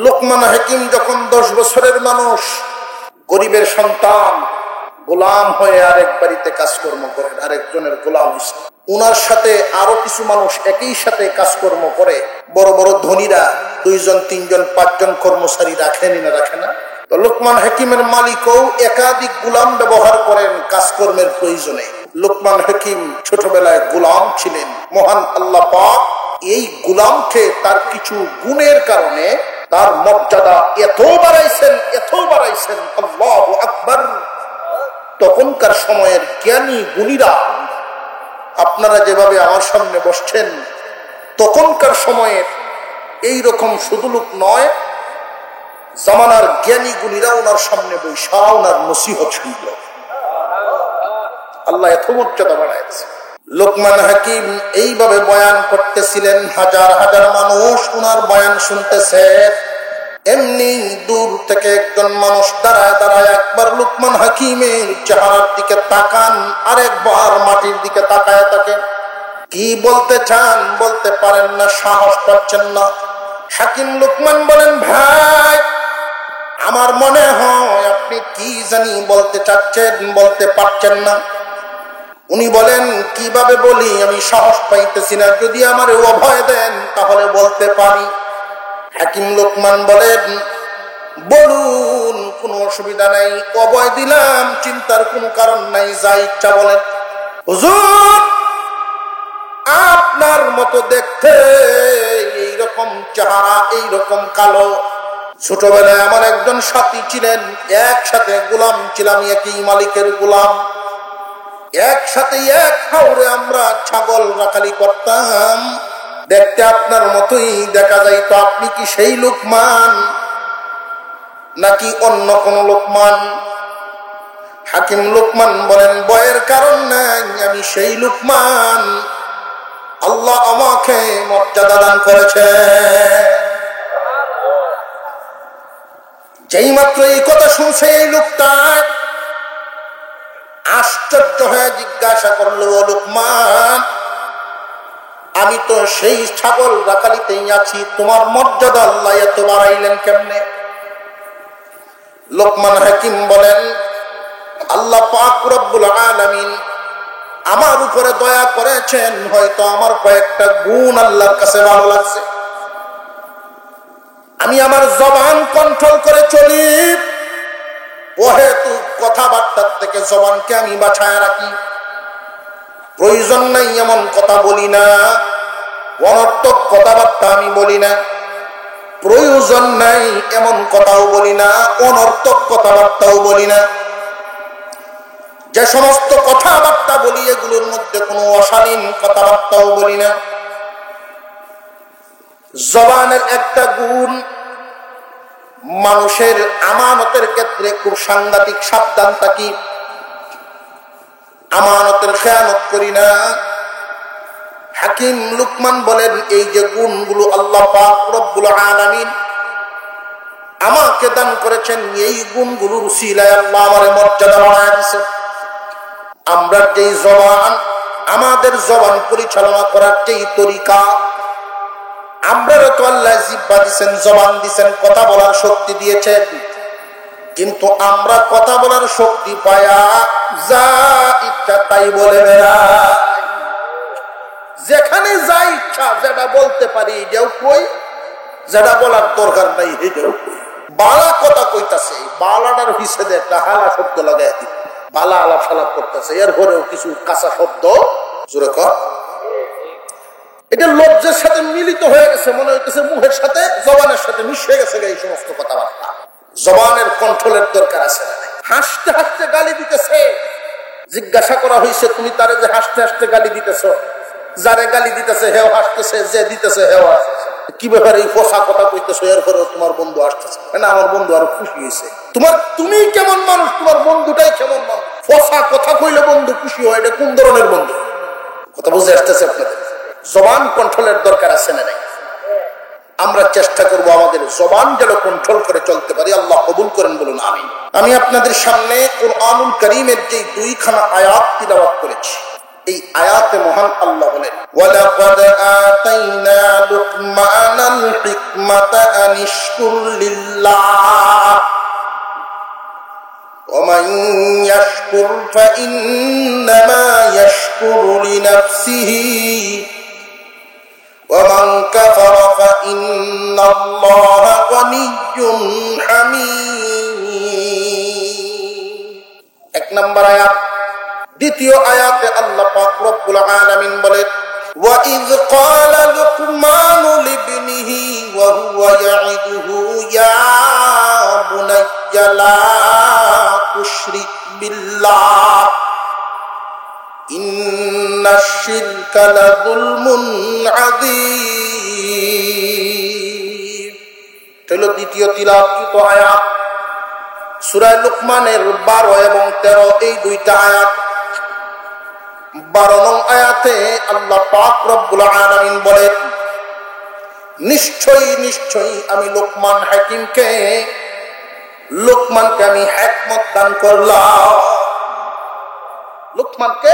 লোকমান হাকিম যখন 10 বছরের মানুষ, গরিবের সন্তান, গোলাম হয়ে আরেক বাড়িতে কাজকর্ম করেন, আরেকজনের গোলাম হিসেবে। উনার সাথে আরো কিছু মানুষ একই সাথে কাজকর্ম করে। বড় বড় ধনীরা 2 জন 3 জন 5 জন কর্মচারী রাখেনি না, রাখে না? তো লোকমান হাকিমের মালিকও একাধিক গোলাম ব্যবহার করেন কাজকর্মের প্রয়োজনে। লোকমান হাকিম ছোটবেলায় গোলাম ছিলেন। মহান আল্লাহ পাক এই গোলামকে তার কিছু গুণের কারণে তার মর্যাদা এত বাড়াইছেন, আল্লাহু আকবার। তখনকার সময়ের জ্ঞানী গুণীরা, আপনারা যেভাবে আমার সামনে বসছেন, তখনকার সময়ের এইরকম শুধু লোক নয়, জামানার জ্ঞানী গুণীরা ওনার সামনে বৈশা ওনার নসিহত শুনল। আল্লাহ এত মর্যাদা বাড়াইছে। লোকমান হাকিম এইভাবে বয়ান করতেছিলেন, হাজার হাজার মানুষ ওনার বয়ান শুনতেছে। এমনি দূর থেকে একজন মানুষ দাঁড়ায় একবার লোকমান হাকিমের চেহারার দিকে তাকান, আরেকবার মাটির দিকে তাকায় থাকে। কি বলতে চান বলতে পারেন না, সাহস পাচ্ছেন না। হাকিম লোকমান বলেন, ভাই আমার মনে হয় আপনি কি জানি বলতে চাচ্ছেন, বলতে পারছেন না। উনি বলেন, কিভাবে বলি, আমি সাহস পাইতেছি না, যদি আমার অভয় দেন তাহলে বলতে পারি। হাকিম লোকমান বলেন, বলুন, কোনো অসুবিধা নাই, অভয় দিলাম, চিন্তার কোনো কারণ নাই, যা ইচ্ছা বলেন। হুজুর, আপনার মতো দেখতে, এইরকম চেহারা, এইরকম কালো, ছোটবেলায় আমার একজন সাথী ছিলেন, একসাথে গোলাম ছিলাম, একই মালিকের গোলাম, একসাথে এক হাওরে আমরা ছাগল রাখালি করতাম। দেখতে আপনার মতোই দেখা যায়, তো আপনি কি সেই লোকমান নাকি অন্য কোন লোকমান? হাকিম লোকমান বলেন, বয়ের কারণ নাই, আমি সেই লোকমান। আল্লাহ আমাকে মর্যাদা দান করেছে। যেই মাত্র এই কথা শুনছে এই লোকটা আশ্চর্য হয়ে জিজ্ঞাসা করলো, লোকমান, আমি তো সেই ছাগল রাখালিতেই আছি, তোমার মর্যাদা আল্লাহ এত বাড়াইলেন কেমনে? লোকমান হাকিম বলেন, আল্লাহ পাক রব্বুল আলামিন আমার উপরে দয়া করেছেন, হয়তো আমার কয়েকটা গুণ আল্লাহর কাছে ভালো লাগছে। আমি আমার জবান কন্ট্রোল করে চলি, ওহেতু কথাবার্তার থেকে জবানকে আমি বাঁচায় রাখি। প্রয়োজন নাই এমন কথা বলি না, অনর্থক কথাবার্তা আমি বলি না। প্রয়োজন নাই এমন কথাও বলি না, অনর্থক কথাবার্তাও বলি না। যে সমস্ত কথাবার্তা বলি এগুলোর মধ্যে কোনো অশালীন কথাবার্তাও বলি না। জবানের একটা গুণ, মানুষের আমানতের ক্ষেত্রে খুব সাংঘাতিক সাবধান থাকি, আমানতের খেয়ানত করি না। হাকিম লুকমান বলেন, এই যে গুণগুলো আল্লাহ পাক রব্বুল আলামিন আমাকে দান করেছেন, এই গুণগুলোর উসিলায় আল্লাহ আমারে মর্যাদা বাড়ায় দিয়েছেন। আমরা যেই জবান, আমাদের জবান পরিচালনা করার যেই তরিকা, আমরা তো আল্লাহ জিহ্বা দিয়েছেন, জবান দিয়েছেন, কথা বলার শক্তি দিয়েছেন, কিন্তু আমরা কথা বলার শক্তি পায়া যা ইচ্ছা তাই বলে বেড়াই। যেখানে যা ইচ্ছা যেটা বলতে পারি এটাও কই, যেটা বলার দরকার নাই এটাও কই। বালা কথা কইতাছে, বালাটার হিসেবে একটা হালা শব্দ লাগাই দিই, বালা আলাপ সালাপ করতেছে, এরপরেও কিছু কাঁচা শব্দ জোরে কর। এটা লজ্জার সাথে মিলিত হয়ে গেছে, মনে হইতেছে মুখের সাথে জবানের সাথে মিশে গেছে এই সমস্ত কথাবার্তা। জবানের কন্ট্রোলের দরকার আছে। হাসতে হাসতে গালি দিতেছে, জিজ্ঞাসা করা হয়েছে, তুমি তারে যে হাসতে হাসতে গালি দিতেছ, যারে গালি দিতেছে হেও হাসতেছে, যে দিতেছে হেও হাসতেছে, কি ব্যাপারে এই ফসা কথা কইতেছো? এরপরেও তোমার বন্ধু আসতেছে না, আমার বন্ধু আরো খুশি হয়েছে। তুমি কেমন মানুষ, তোমার বন্ধুটাই কেমন মানুষ। ফসা কথা কইলে বন্ধু খুশি হয়, এটা কোন ধরনের বন্ধু? কথা বুঝে আসতেছে আপনাদের? জবান কন্ট্রোলের দরকার আছে না নাই? আমরা চেষ্টা করব আমাদের জবান যেন কন্ট্রোল করে চলতে পারি। আল্লাহ কবুল করেন, বলুন আমিন। আমি আপনাদের সামনে কুরআনুল কারীমের যে 2খানা আয়াত তিলাওয়াত করেছি, এই আয়াতে মহান আল্লাহ বলেন, ওয়ালাকাদ আতাইনা লুকমানাল হিকমাতা আনিশকুর লিল্লাহ ওয়া মান ইয়াশকুর ফাইন্নামা ইয়াশকুরু লিনাফসিহি ওয়া মান কাফারা ফাইন্নাল্লাহা গানিয়্যুন হামিদ। 1 নম্বর আয়াত। দ্বিতীয় আয়াতে আল্লাহ পাক রব্বুল আলামিন বলেন, ওয়া ইয ক্বালা লুকমানু লিবনিহি ওয়া হুয়া ইয়াইদুহু ইয়া বুনাইয়া লা তুশরিক বিল্লাহ ইন্নাশ শিরকা লাযুলমুন আযীম। চলো দ্বিতীয় তিলাওয়াতকৃত আয়াত সূরা লুকমানের 12 এবং 13 এই দুইটা আয়াত। 12 নং আয়াতে আল্লাহ পাক রব্বুল আলামিন বলেন, নিশ্চয়ই নিশ্চয়ই আমি লোকমানকে আমি হিকমত দান করলাম। লোকমানকে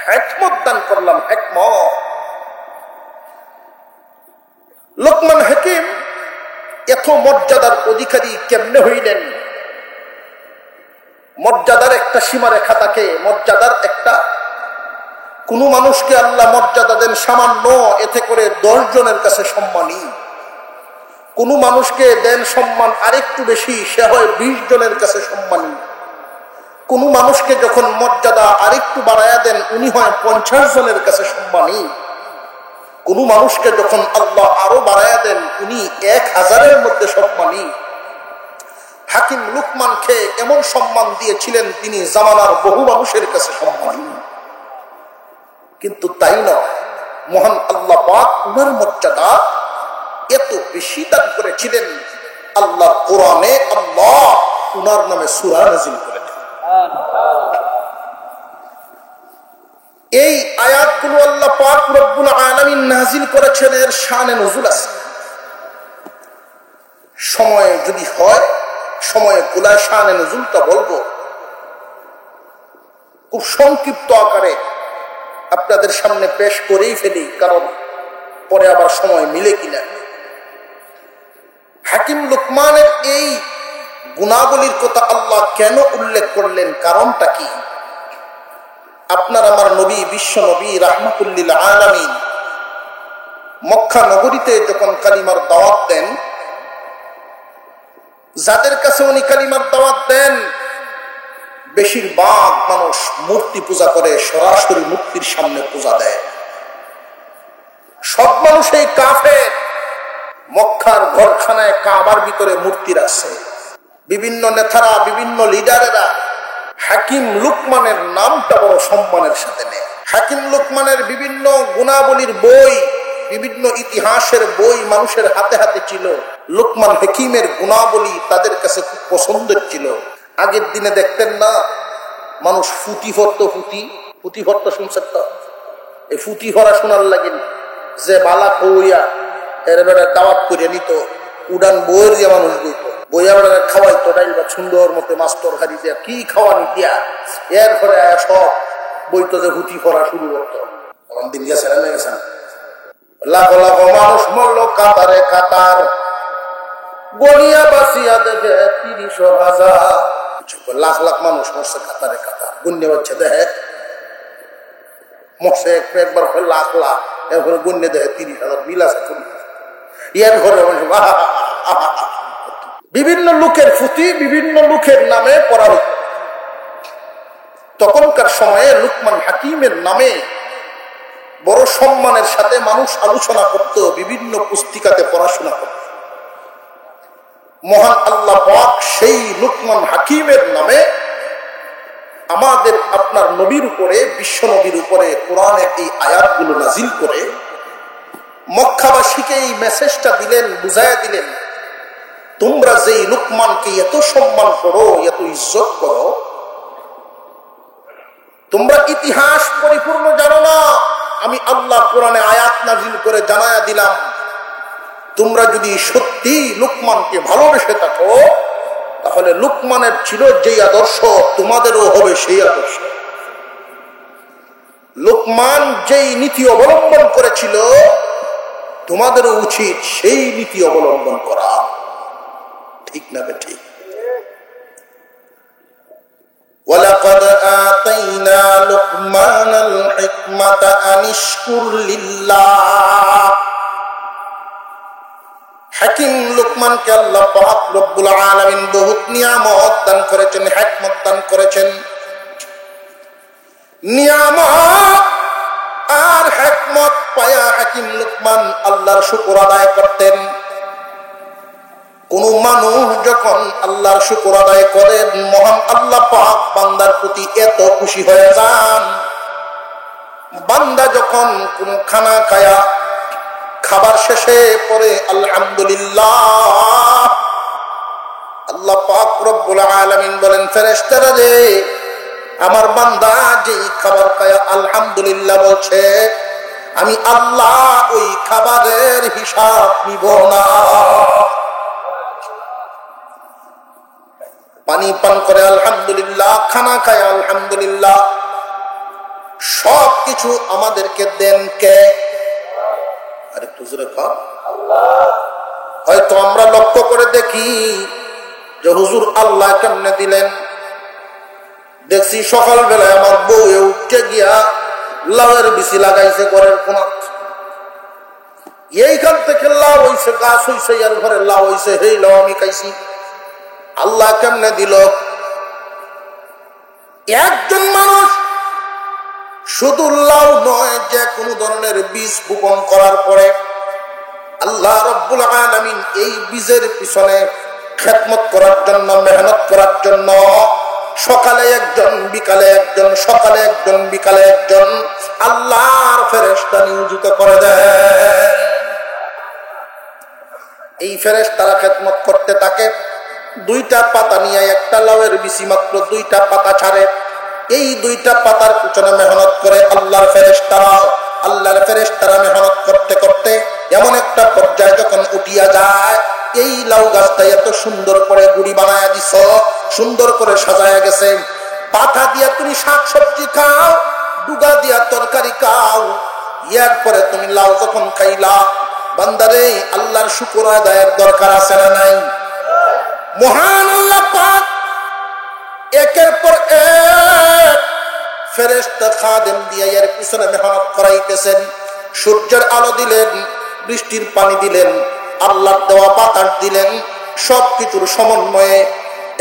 হিকমত দান করলাম। হিকমত। লোকমান হাকিম এত মর্যাদার অধিকারী কেমনে হইলেন? মর্যাদার একটা সীমারেখা থাকে। মর্যাদার একটা, কোন মানুষকে আল্লাহ মর্যাদা দেন সামান্য, এতে করে 10 জনের কাছে সম্মানী। কোন মানুষকে দেন সম্মান আরেকটু বেশি, সে হয় 20 জনের কাছে সম্মানী। কোন মানুষকে যখন মর্যাদা আরেকটু বাড়ায়া দেন, উনি হয় 50 জনের কাছে সম্মানী। কোন মানুষকে যখন আল্লাহ আরো বাড়ায়া দেন, উনি 1000-এর মধ্যে সম্মানী। হাকিম লুকমানকে এমন সম্মান দিয়েছিলেন, তিনি জামানার বহু মানুষের কাছে সম্মানী। কিন্তু তাই নয়, মহান আল্লাহ পাক উনার মর্যাদা এত বেশি দান করেছিলেন, আল্লাহ কোরআনে আল্লাহ উনার নামে সূরা নাযিল করেছেন। এই আয়াতগুলো আল্লাহ পাক রব্বুল আলামিন নাযিল করেছেন, এর শানে নজুল আছে। সময় যদি হয়, সময়ে কুলা শানে নজুলটা বলবো খুব সংক্ষিপ্ত আকারে আপনাদের সামনে পেশ করেই ফেলি, কারণ পরে আবার সময় মিলে কিনা। হাকিম লুকমানের এই গুণাবলীর কথা আল্লাহ কেন উল্লেখ করলেন, কারণটা কি? আপনার আমার নবী, বিশ্ব নবী রাহমাতুল লিল আলামিন মক্কা নগরীতে যখন কালিমার দাওয়াত দেন, যাদের কাছে উনি কালিমার দাওয়াত দেন, বেশিরভাগ মানুষ মূর্তি পূজা করে, সরাসরি মূর্তির সামনে পূজা দেয়। সব মানুষ এই কাফের। মক্কার ঘরখানায় কাবার ভিতরে মূর্তি রাখছে। বিভিন্ন নেতারা, বিভিন্ন লিডারেরা হাকিম লুকমানের নামটা বড় সম্মানের সাথে নেয়। হাকিম লুকমানের বিভিন্ন গুণাবলীর বই, বিভিন্ন ইতিহাসের বই মানুষের হাতে হাতে ছিল। লুকমান হাকিমের গুণাবলী তাদের কাছে খুব পছন্দের ছিল। আগের দিনে দেখতেন না, মানুষ ফুটি ভরতো। ফুটি ভরতো শুনছেন তো? এই ফুটি ভরা শোনার লাগেন যে বালা কইয়া এর বেড়া দাওয়াত করে নিত, উড়ান বইয়ের যে মানুষ বইত, বইয়া বেড়া খাওয়াইতো ডাইল বা সুন্দর মতো মাছ তরকারি দিয়া কি খাওয়ানি দিয়া, এরপরে সব বইতো যে ফুটি ভরা শুরু করতো। এখন দিন গেছে না গেছেন, লাখো লাখো মানুষ মরলো কাতারে কাতার, গনিয়া বাসিয়া দেখে 30,000। লাখ লাখ মানুষ মরছে কাতারে কাতার, গুণ্য বাচ্চা দেখে মরছে একবার লাখ লাখ, এরপরে গুণ্য দেখে 30,000। মিল আছে এর ঘরে বিভিন্ন লোকের ফুটি বিভিন্ন লোকের নামে পড়া হতো। তখনকার সময়ে লুকমান হাকিমের নামে বড় সম্মানের সাথে মানুষ আলোচনা করত, বিভিন্ন পুস্তিকাতে পড়াশোনা করত। মহান আল্লাহ পাক সেই লুকমান হাকিমের নামে আমাদের আপনার নবীর উপরে, বিশ্ব নবীর উপরে কোরআনের এই আয়াতগুলো নাজিল করে মক্কাবাসীকে এই মেসেজটা দিলেন, বুঝাইয়া দিলেন, তোমরা যেই লুকমানকে এত সম্মান করো, এত ইজ্জত করো, তোমরা ইতিহাস পরিপূর্ণ জানো না। আমি আল্লাহ কোরআনে আয়াত নাজিল করে জানায়া দিলাম, তোমরা যদি সত্যি লুকমানকে ভালোবেসে থাকো, তাহলে লুকমানের ছিল যেই আদর্শ, তোমাদেরও হবে সেই আদর্শ। লোকমান যেই নীতি অবলম্বন করেছিল তোমাদের উচিত সেই নীতি অবলম্বন করা। ঠিক না বেঠিক? وَلَقَدْ آتَيْنَا لُقْمَانَ الْحِكْمَةَ أَنِ اشْكُرْ لِلَّهِ। হাকিম লোকমানকে আল্লাহ পাক রব্বুল আলামিন বহুত নিয়ামত দান করেছেন, হিকমত দান করেছেন। নিয়ামত আর হিকমত পায়া হাকিম লোকমান আল্লাহর শুকর আদায় করতেন। কোন মানুষ যখন আল্লাহর শুকর আদায় করেন, মহান আল্লাহ পাক বান্দার প্রতি এত খুশি হয়ে যান। বান্দা যখন কোন খানা খায়া খাবার শেষে পরে আলহামদুলিল্লাহ, আল্লাহ পাক রব্বুল আলামিন বলেন, ফেরেশতারা রে, আমার বান্দা যেই খাবার খায়া আলহামদুলিল্লাহ বলছে, আমি আল্লাহ ওই খাবারের হিসাব নিব না। পানি পান করে আলহামদুলিল্লাহ, খানা খায় আলহামদুলিল্লাহ, সব কিছু আমাদেরকে দেন কে? আরেকটু জোরে কর। হয়তো আমরা লক্ষ্য করে দেখি যে হুজুর আল্লাহ কেমনে দিলেন। দেখছি সকালবেলায় আমার বউ উঠে গিয়া লাউয়ের বিচি লাগাইছে ঘরের কোনাত। এইখান থেকে লাউ হইছে, গাছ হইছে, আর ঘরে লাউ হইছে, হেই লাউ আমি খাইছি। আল্লাহ কেমনে দিল? একজন মানুষ শুধু লাউ নয়, যে কোনো ধরনের বীজ বপন করার পরে আল্লাহ রব্বুল আলামিন এই বীজের পিছনে খেদমত করার জন্য, মেহনত করার জন্য সকালে একজন, বিকালে একজন, সকালে একজন, বিকালে একজন আল্লাহর ফেরেশতা নিয়োজিত করে দেয়। এই ফেরেশতারা খেদমত করতে থাকে। দুইটা পাতা নিয়ে একটা লাউয়ের বিচি মাত্র দুইটা পাতা ছাড়ে। এই দুইটা পাতার পিছনে মেহনত করে আল্লাহর ফেরেশতারা। আল্লাহর ফেরেশতারা মেহনত করতে করতে এমন একটা পর্যায়ে যখন উঠিয়া যায়, এই লাউ গাছটা এত সুন্দর করে গুড়ি বানায়া দিছ, সুন্দর করে সাজায়া গেছে। পাতা দিয়া তুমি শাক সবজি খাও, ডুগা দিয়া তরকারি খাও, এরপরে তুমি লাউ যখন খাইলা, বান্দারে আল্লাহর শুকর আদায়ের দরকার আছে না নাই? মহান আল্লাহ পাক একের পর এক ফেরেশতা খাদেম দিয়ে এর পিছনে মেহনত করাইতেছেন। সূর্যের আলো দিলেন, বৃষ্টির পানি দিলেন, আল্লাহর দেওয়া বাতাস দিলেন, সবকিছুর সমন্বয়ে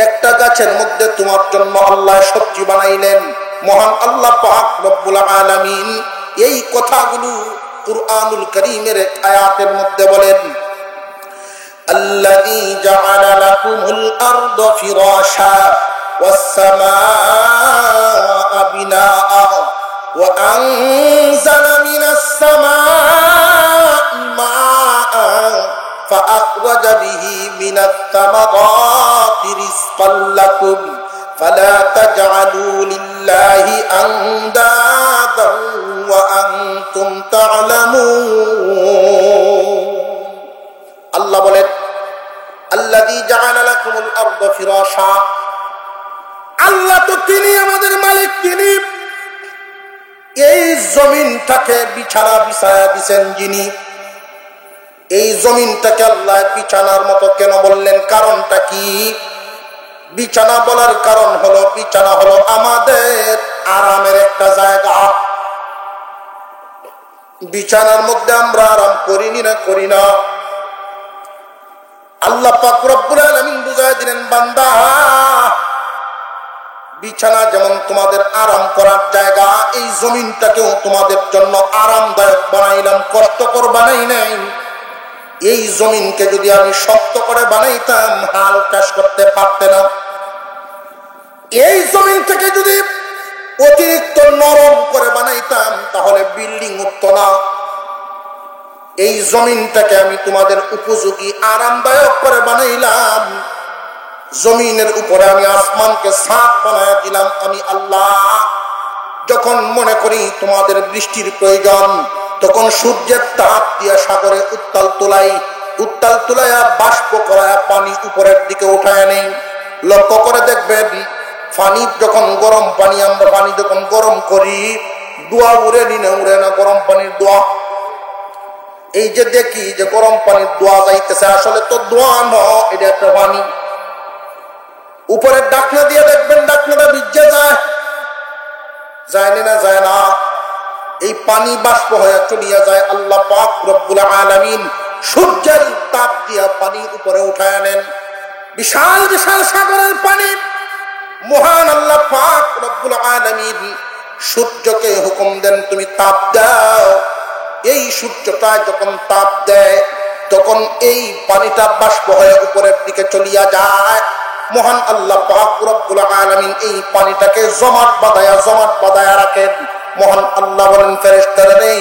একটা গাছের মধ্যে তোমার জন্য আল্লাহ সবজি বানাইলেন। মহান আল্লাহ পাক রব্বুল আলামিন এই কথাগুলো কুরআনুল কারীমের আয়াতের মধ্যে বলেন, الذي جعل لكم الأرض فراشا والسماء بناء وأنزل من السماء ماء فأخرج به من الثمرات رزقا لكم فلا تجعلوا لله أندادا وأنتم تعلمون। আল্লাহ বলেন, আল্লাযী জাআলা লাকুমুল আরদা ফিরাশা, আল্লাহ তো তিনি আমাদের মালিক, তিনি এই জমিনটাকে বিছানা বিছায়া দিয়েছেন যিনি। এই জমিনটাকে আল্লাহ বিছানার মতো কেন বললেন? কারণটা কি? বিছানা বলার কারণ হলো, বিছানা হলো আমাদের আরামের একটা জায়গা। বিছানার মধ্যে আমরা আরাম করিনি না করি না? আল্লাহ পাক রব্বুল আলামিন বুঝায় দিলেন, বান্দা বিছানা যেমন তোমাদের আরাম করার জায়গা, এই জমিনটাকেও তোমাদের জন্য আরামদায়ক বানাইলাম, কষ্টকর বানাই নাই। এই জমিনকে যদি আমি শক্ত করে বানাইতাম, হাল চাষ করতে পারতে না। এই জমিনটাকে যদি অতিরিক্ত নরম করে বানাইতাম, তাহলে বিল্ডিং উঠত না। এই জমিনটাকে আমি তোমাদের উপযোগী আরামদায়ক করে বানাইলাম। জমিনের উপরে আমি আসমানকে ছাদ বানায় দিলাম আমি আল্লাহ। যখন মনে করি তোমাদের বৃষ্টির প্রয়োজন, তখন সূর্যের তাপ দিয়া সাগরে উত্তাল তোলাইয়া বাষ্প করায়া পানি উপরের দিকে উঠায় নেই। লক্ষ্য করে দেখবেন, পানি যখন গরম পানি, আমরা পানি যখন গরম করি, দোয়া উড়ে নি না উড়ে না গরম পানির দোয়া। এই যে দেখি যে গরম পানির দোয়া যাইতেছে, আসলে তো দোয়া নয়, এটা একটা পানি। উপরে ডাকনা দিয়ে দেখবেন ডাকনাটা ভিজে যায়, যায় না যায় না, এই পানি বাষ্প হয়ে চলিয়া যায়। আল্লাহ পাক রব্বুল আলামিন সূর্যের তাপ দিয়া পানি উপরে উঠায় নেন, বিশাল বিশাল সাগরের পানি। মহান আল্লাহ পাক রব্বুল আলামিন সূর্যকে হুকুম দেন তুমি তাপ দাও। এই সূর্যটা যখন তাপ দেয় তখন এই পানিটা বাষ্প হয়ে উপরের দিকে চলিয়া যায়। মহান আল্লাহ পাক রব্বুল আলামিন এই পানিটাকে জমাট বাঁধায়া রাখেন। মহান আল্লাহ বলেন ফেরেশতারা নেই,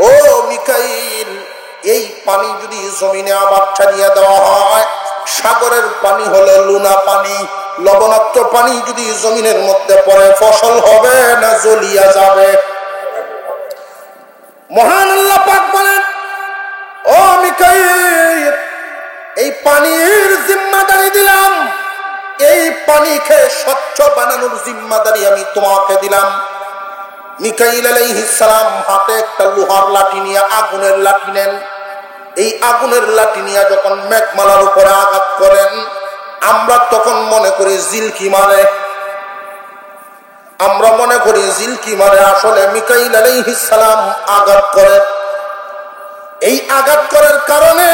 ও মিকাইল, এই পানি যদি জমিনে আবার ছাড়িয়ে দেওয়া হয়, সাগরের পানি হলো লুনা পানি, লবণাক্ত পানি যদি জমিনের মধ্যে পড়ে ফসল হবে না জ্বলিয়া যাবে। মহান আল্লাহ পাক বলেন, ও মিকাইল, এই পানির জিম্মাদারি দিলাম, এই পানিকে স্বচ্ছ বানানোর জিম্মাদারি আমি তোমাকে দিলাম। মিকাইল আলাইহিস সালাম হাতে একটা লোহার লাঠি নিয়ে আগুনের লাঠি নেন। এই আগুনের লাঠি নিয়ে যখন মেঘমালার উপরে আঘাত করেন, আমরা তখন মনে করি জিলকি মারে, আমরা মনে করি জিলকি মারে, আসলে মিকাইল আলাইহিস সালাম আঘাত করেন। এই আঘাত করার কারণে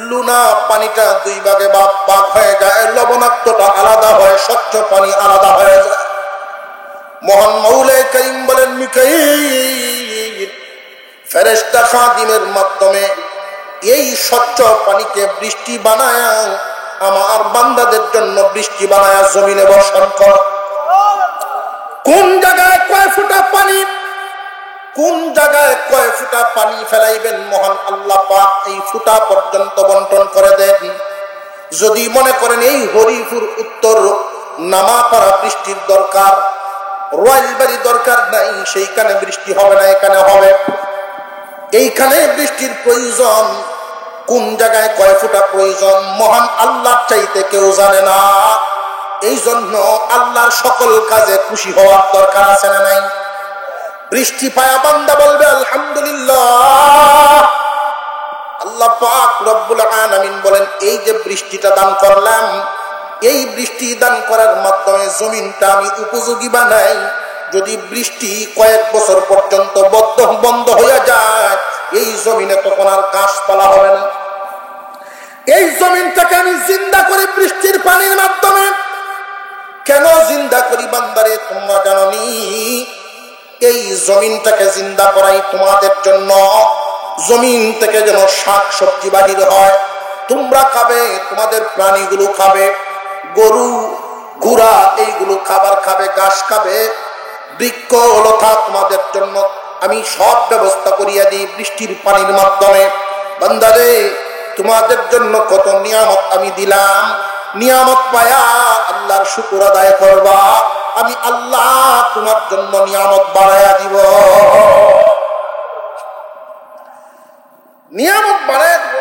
লুনা পানিটা দুই ভাগে ভাগ হয়ে যায়, লবণাক্তটা আলাদা হয়, স্বচ্ছ পানি আলাদা হয়ে যায়। মহান মৌলাই কারীম বলেন, মিকাইল, ফেরেশতা খাদিমের মাধ্যমে এই স্বচ্ছ পানিকে বৃষ্টি বানায়া আমার বান্দাদের জন্য বৃষ্টি বানায়া জমিনে বর্ষণ কর। কোন জায়গায় কয় ফুটা পানি, কোন জায়গায় কয় ফুটা পানি ফেলাইবেন, মহান আল্লাহ পাক এই ফুটা পর্যন্ত বন্টন করে দেন। যদি মনে করেন এই হরিপুর উত্তর নামাপাড়া বৃষ্টির দরকার, রয়্যালবাড়ি দরকার নাই, সেইখানে বৃষ্টি হবে না, এখানে হবে। এইখানে বৃষ্টির প্রয়োজন, কোন জায়গায় কয় ফুটা প্রয়োজন মহান আল্লাহর চাইতে কেউ জানে না। এই জন্য আল্লাহর সকল কাজে খুশি হওয়ার দরকার আছে না নাই? বৃষ্টি পায়া বান্দা বলবে আলহামদুলিল্লাহ। আল্লাহ পাক রব্বুল আলামিন বলেন, এই যে বৃষ্টিটা দান করলাম, এই বৃষ্টি দান করার মাধ্যমে জমিনটা আমি উপযোগী বানাই। যদি বৃষ্টি কয়েক বছর পর্যন্ত বন্ধ হয়ে যায়, এই জমিনে তখন আর গাছপালা হবে না। এই জমিনটাকে আমি জিন্দা করি বৃষ্টির পানির মাধ্যমে। কেন জিন্দা করি বান্দারে তোমরা জানোনি? এই জমিনটাকে জিন্দা করাই তোমাদের জন্য, জমিন থেকে যেন শাক সবজি বাহির হয়, তোমরা খাবে, তোমাদের প্রাণীগুলো খাবে, গরু ঘোড়া এইগুলো খাবার খাবে, ঘাস খাবে, বৃক্ষ লতা তোমাদের জন্য আমি সব ব্যবস্থা করিয়া দিই বৃষ্টির পানির মাধ্যমে। বান্দারে তোমাদের জন্য কত নিয়ামত আমি দিলাম, নিয়ামত পায়া আল্লাহর শুকর আদায় করবা, আমি আল্লাহ তোমার জন্য নিয়ামত বাড়াইয়া দিব, নিয়ামত বাড়াইয়া দিব।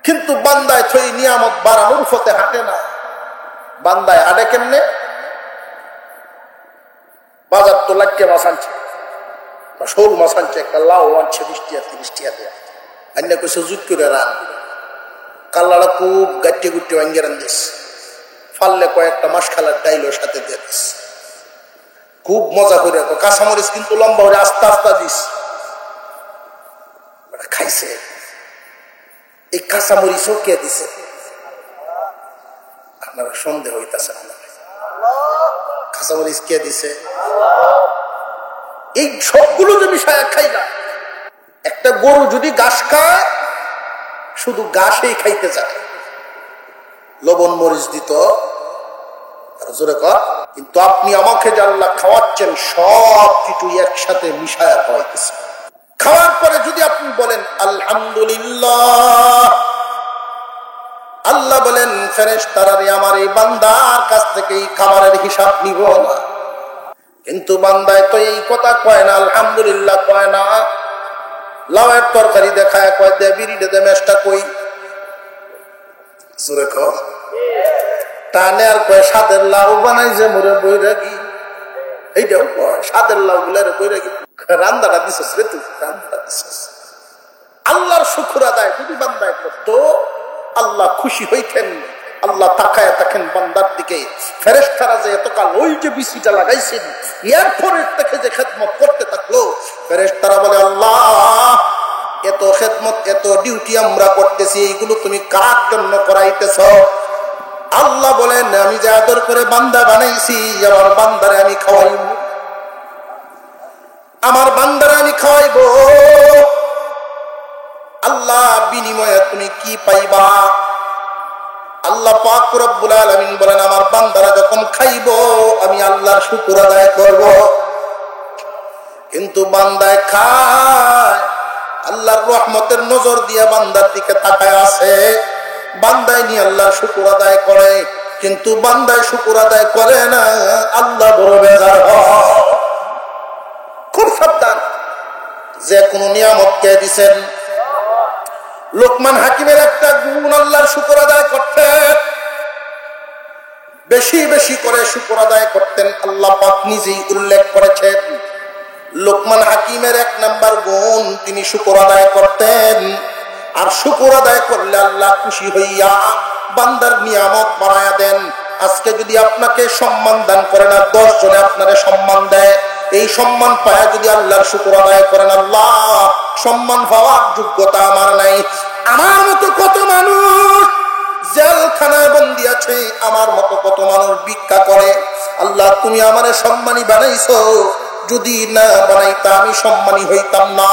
কিন্তু বান্দায় থই নিয়ামত বাড়ানোর ফতে হাঁটে না। বান্দায় হাঁটে কেমনে? বাজার তো লাগকে মাছ আনছে, শোল মাছ আনছে, একটা লাউ আনছে 20 টাকা 30 টাকা দেয়া, অন্য কিছু জুট করে রান, কাল্লাটা খুব গাট্টে গুট্টে ভাঙ্গে রান্ধিস, ফাললে কয়েকটা মাছ খালার ডাইলও সাথে দিয়ে দিস, খুব মজা করে। কাঁচামরিচ কিন্তু লম্বা করে আস্তে আস্তে দিস, খাইছে। এই কাঁচামরিচও কে দিছে? আপনারা সন্দেহ হইতেছে, কাঁচামরিচ কে দিছে? এই সবগুলো যে বিষয় খাই না। একটা গরু যদি ঘাস খায়, শুধু ঘাসেই খাইতে যায়, লবণ মরিচ দিত জোরে কর। কিন্তু আপনি আমাকে যে আল্লাহ খাওয়াচ্ছেন, সব কিছু একসাথে মিশায়া খাওয়াইতেছে। খাওয়ার পরে যদি আপনি বলেন আলহামদুলিল্লাহ, আল্লাহ বলেন ফেরেশতারা রে, আমার এই বান্দার কাছ থেকে এই খাবারের হিসাব নিব না। কিন্তু বান্দায় তো এই কথা কয় না, আলহামদুলিল্লাহ কয় না। লাউয়ের তরকারি দেখায় কয় দে বিড়িটা দে, মেশটা কই, জোরে কর। টানে আর কয় সাদের লাউ বানাইছে মোরে বই রাখি, এইটাও সাদের লাউ গুলার বইরা রান্দাটা দিছস রে, তুই রান্দাটা দিছস। আল্লাহর শুকর আদায় যদি বান্দায় করতো, আল্লাহ খুশি হইতেন। আল্লাহ তাকায় থাকেন বান্দার দিকে। ফেরেশতারা যে এতকাল ওই যে বিসিটা লাগাইছেন, এরপরে থেকে যে খেদমত করতে থাকলো, ফেরেশতারা বলে আল্লাহ এত খেদমত এত ডিউটি আমরা করতেছি, এইগুলো তুমি কার জন্য করাইতেছ? আল্লাহ বলেন আমি যে আদর করে বান্দা বানাইছি, আমার বান্দারে আমি খাওয়াইব, আমার বান্দারে আমি খাওয়াইব। আল্লাহ বিনিময়ে তুমি কি পাইবা? আল্লাহ পাক রব্বুল আলামিন বলেন আমার বান্দারা যখন খাইব আমি আল্লাহর শুকর আদায় করব। কিন্তু বান্দায় খায়, আল্লাহর রহমতের নজর দিয়ে বান্দার দিকে তাকায় আছে, বান্দায় নিয়ে আল্লাহর শুকর আদায় করে, কিন্তু বান্দায় শুকর আদায় করে না, আল্লাহ বড় বেজার হয়। খুব সাবধান, যে কোন নিয়ামত কে দিছেন। লোকমান হাকিমের একটা গুণ আল্লাহর শুকর আদায় করতেন, বেশি বেশি করে শুকর আদায় করতেন। আল্লাহ পাক নিজেই উল্লেখ করেছেন লোকমান হাকিমের 1 নাম্বার গুণ তিনি শুকর আদায় করতেন। আর শুকর আদায় করলে আল্লাহ খুশি হইয়া বান্দার নিয়ামত বাড়ায়া দেন। আজকে যদি আপনাকে সম্মান দান করে না, 10 জনে আপনারে সম্মান দেয়, এই সম্মান পায়া যদি আল্লাহর শুকর আদায় করেন, আল্লাহ সম্মান পাওয়ার যোগ্যতা আমার নাই। আমার মতো কত মানুষ জেলখানায় বন্দী আছে, আমার মতো কত মানুষ ভিক্ষা করে। আল্লাহ তুমি আমারে সম্মানী বানাইছো, যদি না বানাইতা আমি সম্মানী হইতাম না।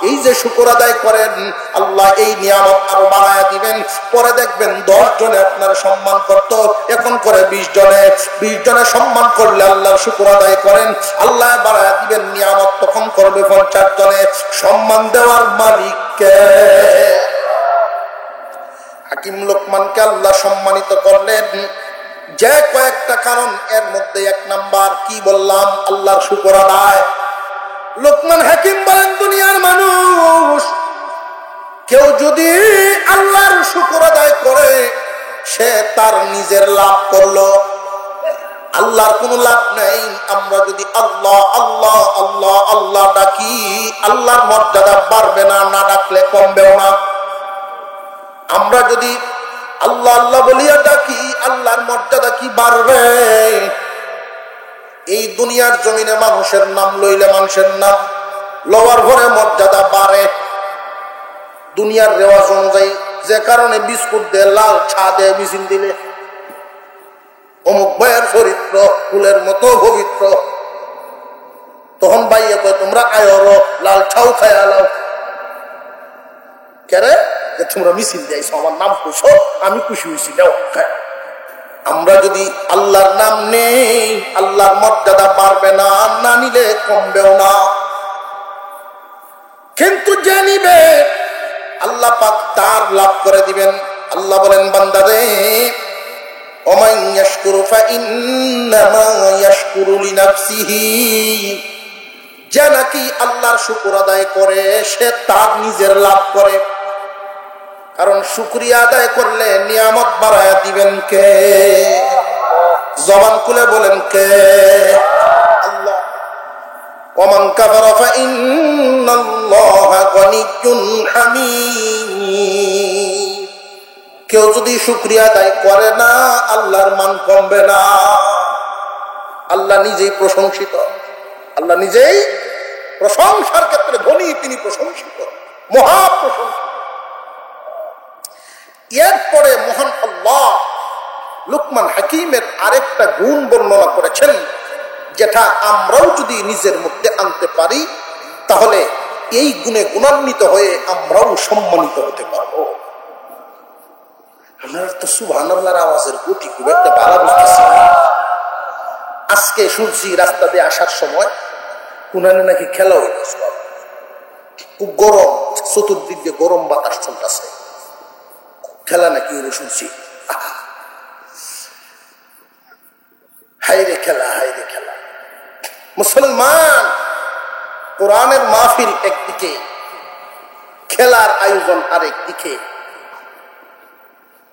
এই যে শুকর আদায় করেন, আল্লাহ এই নিয়ামত আরো বাড়ায়া দিবেন। পরে দেখবেন 10 জনে আপনার সম্মান করত, এখন করে 20 জনে। 20 জনে সম্মান করলে আল্লাহর শুকর আদায় করেন, আল্লাহ বাড়ায়া দিবেন নিয়ামত, তখন করবে 50 জনে। সম্মান দেওয়ার মালিক কে? হাকিম লোকমানকে আল্লাহ সম্মানিত করলেন যে কয়েকটা কারণ, এর মধ্যে 1 নাম্বার কি বললাম? আল্লাহর শুকর আদায়। লোকমান হাকিম বলেন দুনিয়ার মানুষ কেউ যদি আল্লাহর শুকর আদায় করে, সে তার নিজের লাভ করলো, আল্লাহর কোনো লাভ নেই। আমরা যদি আল্লাহ আল্লাহ আল্লাহ আল্লাহ ডাকি, আল্লাহর মর্যাদা বাড়বে না, না ডাকলে কমবেও না। আমরা যদি আল্লাহ আল্লাহ বলিয়া ডাকি, আল্লাহর মর্যাদা কি বাড়বে? এই দুনিয়ার জমিনে মানুষের নাম লইলে মানুষের নাম লওয়ার পরে মর্যাদা বাড়ে। দুনিয়ার রেওয়াজ অনুযায়ী যে কারণে বিস্কুট দিয়ে লাল ছা দিয়ে মিছিল দিলে, অমুক ভাইয়ের চরিত্র ফুলের মতো পবিত্র, তখন ভাইয়া কয় তোমরা আয়র লাল ছাও খায় আলাও কেরে, যে তোমরা মিছিল দিয়েছো, আমার নাম কইছো, আমি খুশি হয়েছি, দাও খায়। আমরা যদি আল্লাহর নাম নেই, আল্লাহর মর্যাদা বাড়বে না, না নিলে কমবেও না। কিন্তু যে নিবে আল্লাহ পাক তার লাভ করে দিবেন। আল্লাহ বলেন বান্দারে, ওমান ইয়াশকুরু ফাইন্নামা ইয়াশকুরু লিনাফসিহি, যে নাকি আল্লাহর শুকর আদায় করে সে তার নিজের লাভ করে। কারণ শুকরিয়া আদায় করলে নিয়ামত বাড়ায়া দিবেন কে? জবান খুলে বলেন কে? আল্লাহ। ওমান কাফারা ফাইন্নাল্লাহা গনিয়্যুন হামিদ, কেউ যদি শুকরিয়া আদায় করে না, আল্লাহর মান কমবে না। আল্লাহ নিজেই প্রশংসিত, আল্লাহ নিজেই প্রশংসার ক্ষেত্রে ধনী, তিনি প্রশংসিত, মহা প্রশংসিত। এরপরে মহান আল্লাহ লোকমান হাকিমের আরেকটা গুণ বর্ণনা করেছেন, যেটা আমরাও যদি নিজের মধ্যে আনতে পারি, তাহলে এই গুণে গুণান্বিত হয়ে আমরাও সম্মানিত হতে পারবো। আপনারা তো সুবহানাল্লাহর আওয়াজের গতি খুব একটা ভালো বুঝতেছি না। আজকে শুনছি রাস্তা দিয়ে আসার সময় কোনানে নাকি খেলা হইতেছে, খুব গরম, চতুর্দিক দিয়ে গরম বাতাস চলতেছে, খেলা নাকি হলো শুনছি। হাইরে খেলা, হাইরে খেলা। মুসলমান, কোরআনের মাহফিল একদিকে, খেলার আয়োজন আরেক দিকে।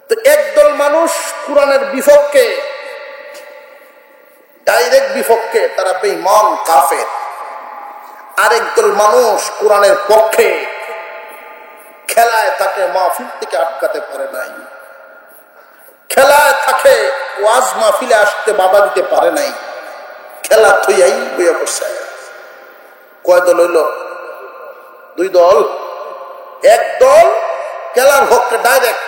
তো একদল মানুষ কোরআনের বিপক্ষে, ডাইরেক্ট বিপক্ষে, তারা বেঈমান কাফের। আরেক দল মানুষ কোরআনের পক্ষে, খেলায় তাকে মাহফিল থেকে আটকাতে পারে নাই, খেলায় তাকে ওয়াজ মাহফিলে আসতে বাধা দিতে পারে নাই, খেলা থইয়াই বইয়া বসে। কয় দল হইল? দুই দল। এক দল খেলার পক্ষে ডাইরেক্ট,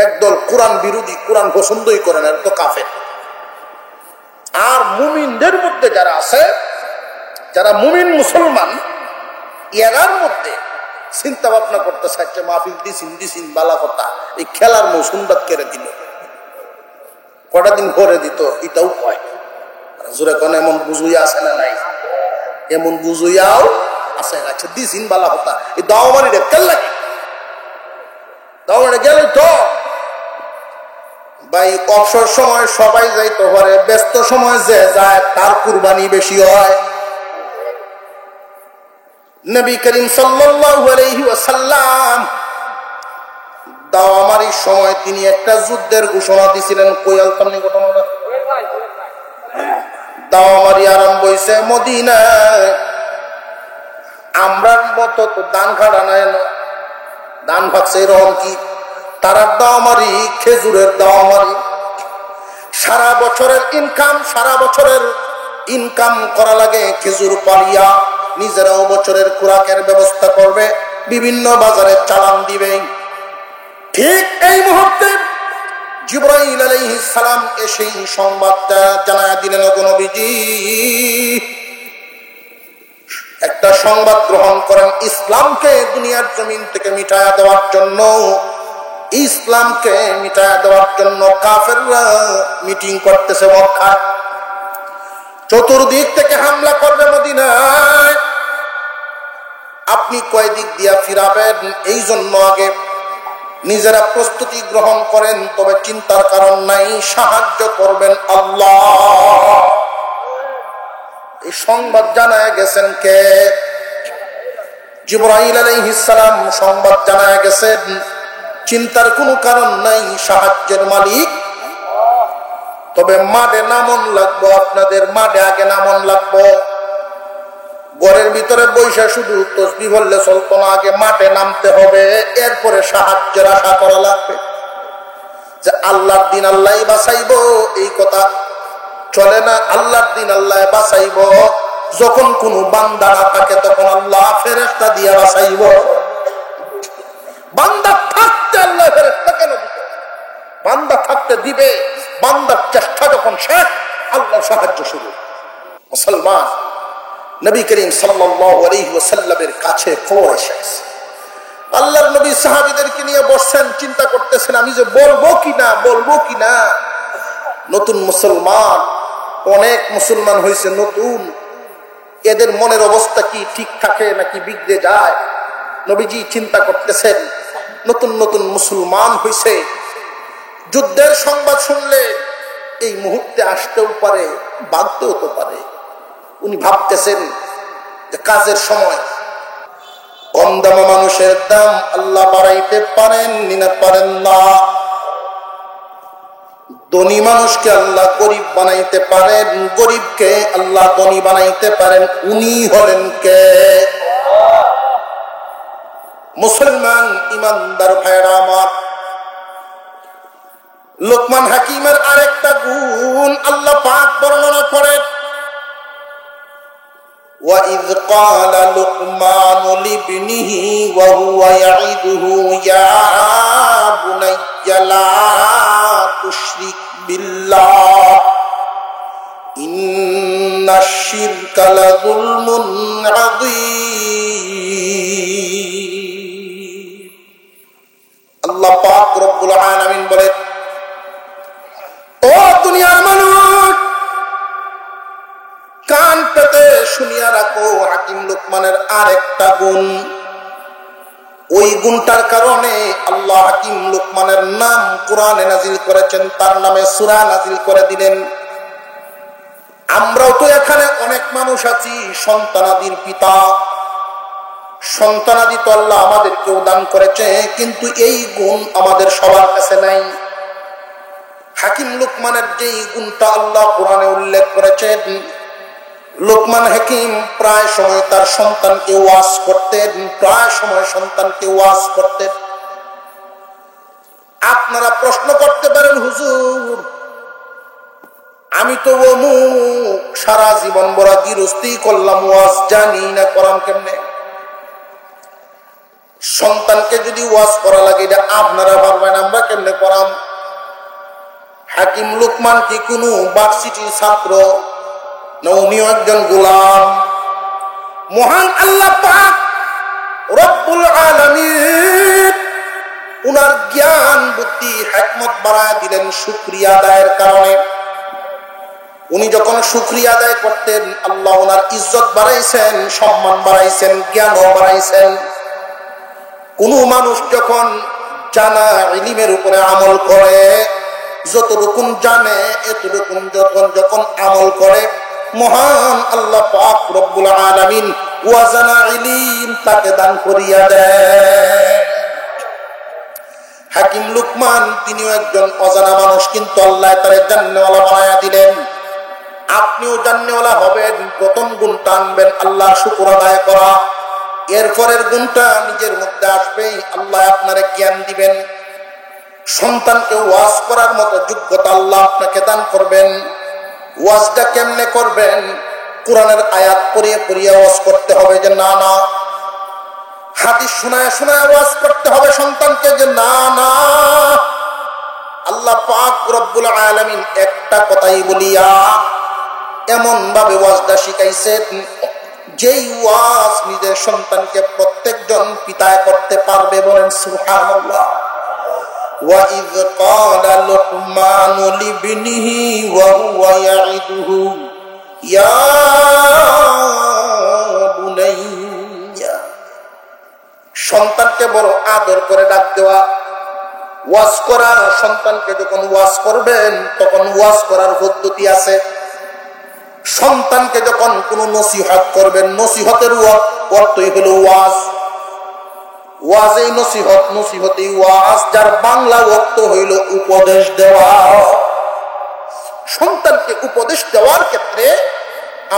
একদল কোরআন বিরোধী, কোরআন পছন্দই করে না, তো কাফের। আর মুমিনদের মধ্যে যারা আছে, যারা মুমিন মুসলমান, এরার মধ্যে চিন্তা ভাবনা করতে চাইছে মাহফিল দিছিন বালা কথা, এই খেলার মৌসুমবাদ কেড়ে দিল, কটা দিন পরে দিত, এটাও কয় জোরে কোন এমন বুঝুইয়া আছে না নাই? এমন বুঝুইয়াও আছে। আচ্ছা দিছিন বালা কথা, এই দাওয়ারি রে তেল লাগে, দাওয়ারে গেল তো ভাই অবসর সময় সবাই যাইতে পারে, ব্যস্ত সময় যে যায় তার কুরবানি বেশি হয়। নবী করিম সাল্লাল্লাহু আলাইহি ওয়াসাল্লাম দাওয়ামারির সময় তিনি একটা যুদ্ধের ঘোষণা দিয়েছিলেন। কইয়াল তামনি ঘটনাটা, দাওয়ামারি আরম্ভ হইছে মদিনায়। আমরার মতো তো দান খাড়া নাই, দান ভাগছে এরকম কি, তারা দাওয়ামারি খেজুরের দাওয়ামারি, সারা বছরের ইনকাম করা লাগে খেজুর পালিয়া, নিজেরাও বছরের খোরাকের ব্যবস্থা করবে, বিভিন্ন বাজারে চালান দিবে। ঠিক এই মুহূর্তে জিবরাইল আলাইহিস সালাম এসে সংবাদটা জানায় দিলেন, ওগো নবীজি একটা সংবাদ গ্রহণ করেন, ইসলামকে দুনিয়ার জমিন থেকে মিটায়া দেওয়ার জন্য, ইসলামকে মিটায়া দেওয়ার জন্য কাফেররা মিটিং করতেছে মক্কায়, চতুর্দিক থেকে হামলা করবে মদিনায়। আপনি কয় দিক দিয়া ফিরাবেন, এই জন্য আগে নিজেরা প্রস্তুতি গ্রহণ করেন, তবে চিন্তার কারণ নাই, সাহায্য করবেন আল্লাহ। এই সংবাদ জানায় গেছেন কে? জিবরাইল আলাইহিস সালাম সংবাদ জানায় গেছেন, চিন্তার কোনো কারণ নাই, সাহায্যের মালিক। তবে মাঠে নামন লাগবো, আপনাদের মাঠে আগে নামন লাগবো। ঘরের ভিতরে বৈশা শুধু তসবিহ বললে চলতো না, আগে মাঠে নামতে হবে, এরপরে সাহায্যের আশা করা লাগবে। যে আল্লাহর দিন আল্লাহ বাঁচাইব এই কথা চলে না, আল্লাহর দিন আল্লাহ বাঁচাইব। যখন কোন বান্দা না থাকে তখন আল্লাহ ফেরেশতা দিয়া বাঁচাইব। বান্দা থাকতে আল্লাহ ফেরেশতা কেন দিবে? বান্দা থাকতে দিবে, বান্দার চেষ্টা যখন শেষ আল্লাহ সাহায্য শুরু। মুসলমান নবী করিম সাল্লাল্লাহু আলাইহি ওয়াসাল্লামের কাছে খবর এসেছে, আল্লাহর নবী সাহাবীদেরকে নিয়ে বসছেন, চিন্তা করতেছেন আমি যে বলবো কিনা। নতুন মুসলমান, অনেক মুসলমান হয়েছে নতুন, এদের মনের অবস্থা কি ঠিক থাকে নাকি বিগড়ে যায়? নবীজি চিন্তা করতেছেন, নতুন নতুন মুসলমান হয়েছে, যুদ্ধের সংবাদ শুনলে এই মুহূর্তে আসতেও পারে, বাঁধতেও তো পারে। উনি ভাবতেছেন যে কাজের সময় কম দামে মানুষের দাম আল্লাহ বাড়াইতে পারেন না পারেন না, ধনী মানুষকে আল্লাহ গরিব বানাইতে পারেন, গরিবকে আল্লাহ ধনী বানাইতে পারেন, উনি হলেন কে? মুসলমান ইমানদার ভাইরা আমার, লোকমান হাকিমের আরেকটা গুণ আল্লাহ পাক বর্ণনা করেন, وَإِذْ قَالَ لُقْمَانُ لِابْنِهِ وَهُوَ يَعِظُهُ يَا بُنَيَّ لَا تُشْرِكْ بِاللَّهِ إِنَّ الشِّرْكَ لَظُلْمٌ عَظِيمٌ। আল্লাহ পাক রব্বুল আলামিন বলেন, ও দুনিয়ার মানুষ, কান পেতে শুনিয়া রাখো, হাকিম লোকমানের আরেকটা গুণ। ওই গুণটার কারণে আল্লাহ হাকিম লোকমানের নাম কোরআনে নাজিল করেছেন, তার নামে সূরা নাজিল করে দিলেন। আমরাও তো এখানে অনেক মানুষ আছি সন্তানাদির পিতা, সন্তানাদি তো আল্লাহ আমাদেরকেও দান করেছে, কিন্তু এই গুণ আমাদের সবার কাছে নাই। হাকিম লোকমানের যেই গুণটা আল্লাহ কোরআনে উল্লেখ করেছেন, লোকমান হাকিম প্রায় সময় তার সন্তানকে ওয়াজ করতেন, প্রায় সময় সন্তানকে ওয়াজ করতেন। আপনারা প্রশ্ন করতে পারেন, হুজুর আমি তো অমুক সারা জীবন বড় গৃহস্থী করলাম, ওয়াজ জানি না, করাম কেমনে? সন্তানকে যদি ওয়াজ করা লাগে এটা আপনারা পারবেন, আমরা কেমনে করাম? হাকিম লোকমান কি কোনো ভার্সিটির ছাত্র না? উনিও একজন গোলাম। মহান আল্লাহ পাক রব্বুল আলামিন উনার জ্ঞান বুদ্ধি হিকমত বাড়ায় দিলেন শুকরিয়া আদায়ের কারণে। উনি যখন শুকরিয়া আদায় করতেন, আল্লাহ ওনার ইজ্জত বাড়াইছেন, সম্মান বাড়াইছেন, জ্ঞানও বাড়াইছেন। কোন মানুষ যখন জানা ইলমের উপরে আমল করে, যতটুকু জানে এতটুকু যখন আমল করে, মহান আল্লাহ পাক রব্বুল আলামিন ওয়াজানা ইলম তাকে দান করিয়া দেয়। হাকিম লুকমান তিনিও একজন অজানা মানুষ, কিন্তু আল্লাহ তারে জান্নাতওয়ালা বানায়া দিলেন। আপনিও জান্নাতওয়ালা হবেন। প্রথম গুণটা আনবেন আল্লাহর শুকর আদায় করা, এরপরের গুণটা নিজের মধ্যে আসবেই, আল্লাহ আপনারে জ্ঞান দিবেন। সন্তানকে ওয়াজ করার মতো যোগ্যতা আল্লাহ আপনাকে দান করবেন। ওয়াজটা কেমনে করবেন? কোরআনের আয়াত পড়িয়ে পড়িয়ে ওয়াজ করতে হবে যে না না, হাদিস শোনায় শোনায় ওয়াজ করতে হবে সন্তানকে যে না না। আল্লাহ পাক রব্বুল আলামিন একটা কথাই বলিয়া এমন ভাবে ওয়াজটা শিখাইছেন, যেই ওয়াজ নিজের সন্তানকে প্রত্যেকজন পিতায় করতে পারবে। বলেন সুবহানাল্লাহ। وَإِذْ قَالَ لُقْمَانُ لِابْنِهِ وَهُوَ يَعِظُهُ يَا بُنَيَّ। সন্তানকে বড় আদর করে ডাক দেওয়া, ওয়াজ করা। সন্তানকে যখন ওয়াজ করবেন তখন ওয়াজ করার পদ্ধতি আছে। সন্তানকে যখন কোনো নসিহত করবেন, নসিহতের অর্থই হলো ওয়াজ। ওয়াজেই নসিহত, নসিহতেই ওয়াজ, যার বাংলা অর্থ হইল উপদেশ দেওয়া। সন্তানকে উপদেশ দেওয়ার ক্ষেত্রে